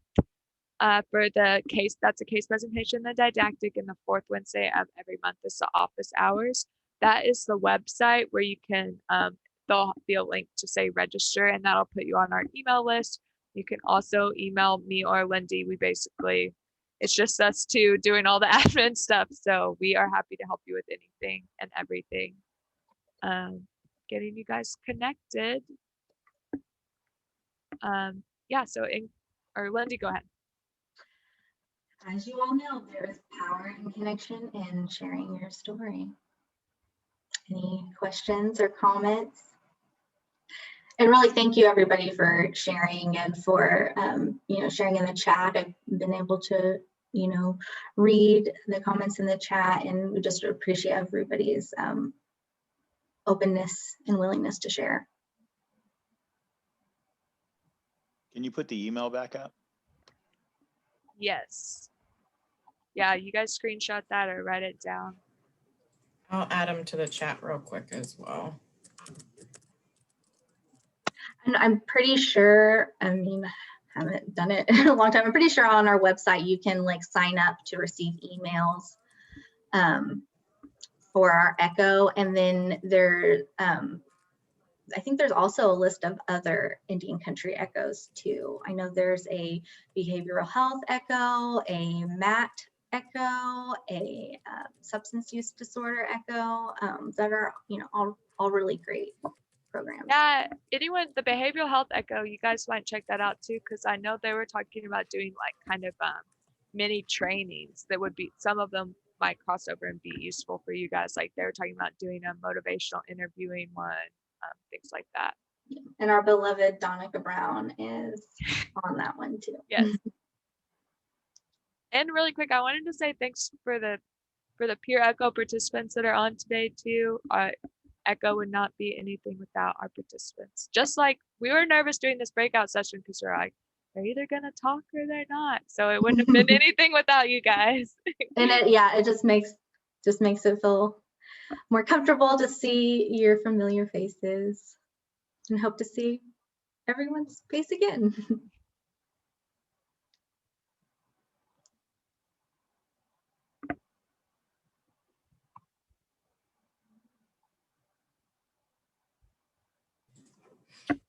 For the case, that's a case presentation, the didactic, and the fourth Wednesday of every month is the office hours. That is the website where you can, there'll be a link to say register, and that'll put you on our email list. You can also email me or Lyndi. We basically, it's just us two doing all the admin stuff. So we are happy to help you with anything and everything. Getting you guys connected. Yeah, so Lyndi, go ahead. As you all know, there is power in connection and sharing your story. Any questions or comments? And really thank you everybody for sharing and for you know, sharing in the chat. I've been able to, you know, read the comments in the chat, and we just appreciate everybody's openness and willingness to share. Can you put the email back up? Yes. Yeah, you guys screenshot that or write it down. I'll add them to the chat real quick as well. And I'm pretty sure, I mean, I haven't done it in a long time. I'm pretty sure on our website you can like sign up to receive emails for our echo. And then there, I think there's also a list of other Indian country echoes too. I know there's a behavioral health echo, a MAT echo, a substance use disorder echo, that are, all really great programs. Yeah, anyone, the behavioral health echo, you guys might check that out too, because I know they were talking about doing like kind of mini trainings that would be, some of them might cross over and be useful for you guys. Like they were talking about doing a motivational interviewing one, things like that. And our beloved Donica Brown is on that one too. Yes. And really quick, I wanted to say thanks for the peer echo participants that are on today too. Echo would not be anything without our participants. Just like we were nervous doing this breakout session because we're like, they're either gonna talk or they're not. So it wouldn't have been anything without you guys. And it just makes it feel more comfortable to see your familiar faces, and hope to see everyone's face again.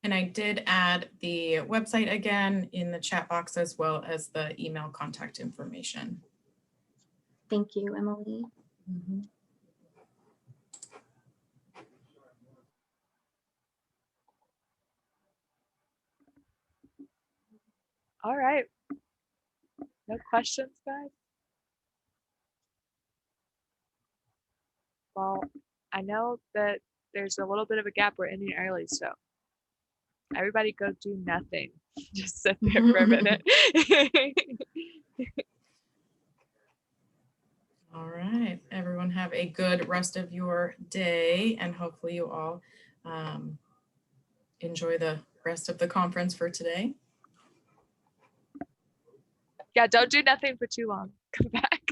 And I did add the website again in the chat box, as well as the email contact information. Thank you, Emily. All right. No questions, guys? Well, I know that there's a little bit of a gap. We're ending early, so everybody go do nothing. Just sit there for a minute. All right, everyone have a good rest of your day, and hopefully you all enjoy the rest of the conference for today. Yeah, don't do nothing for too long. Come back.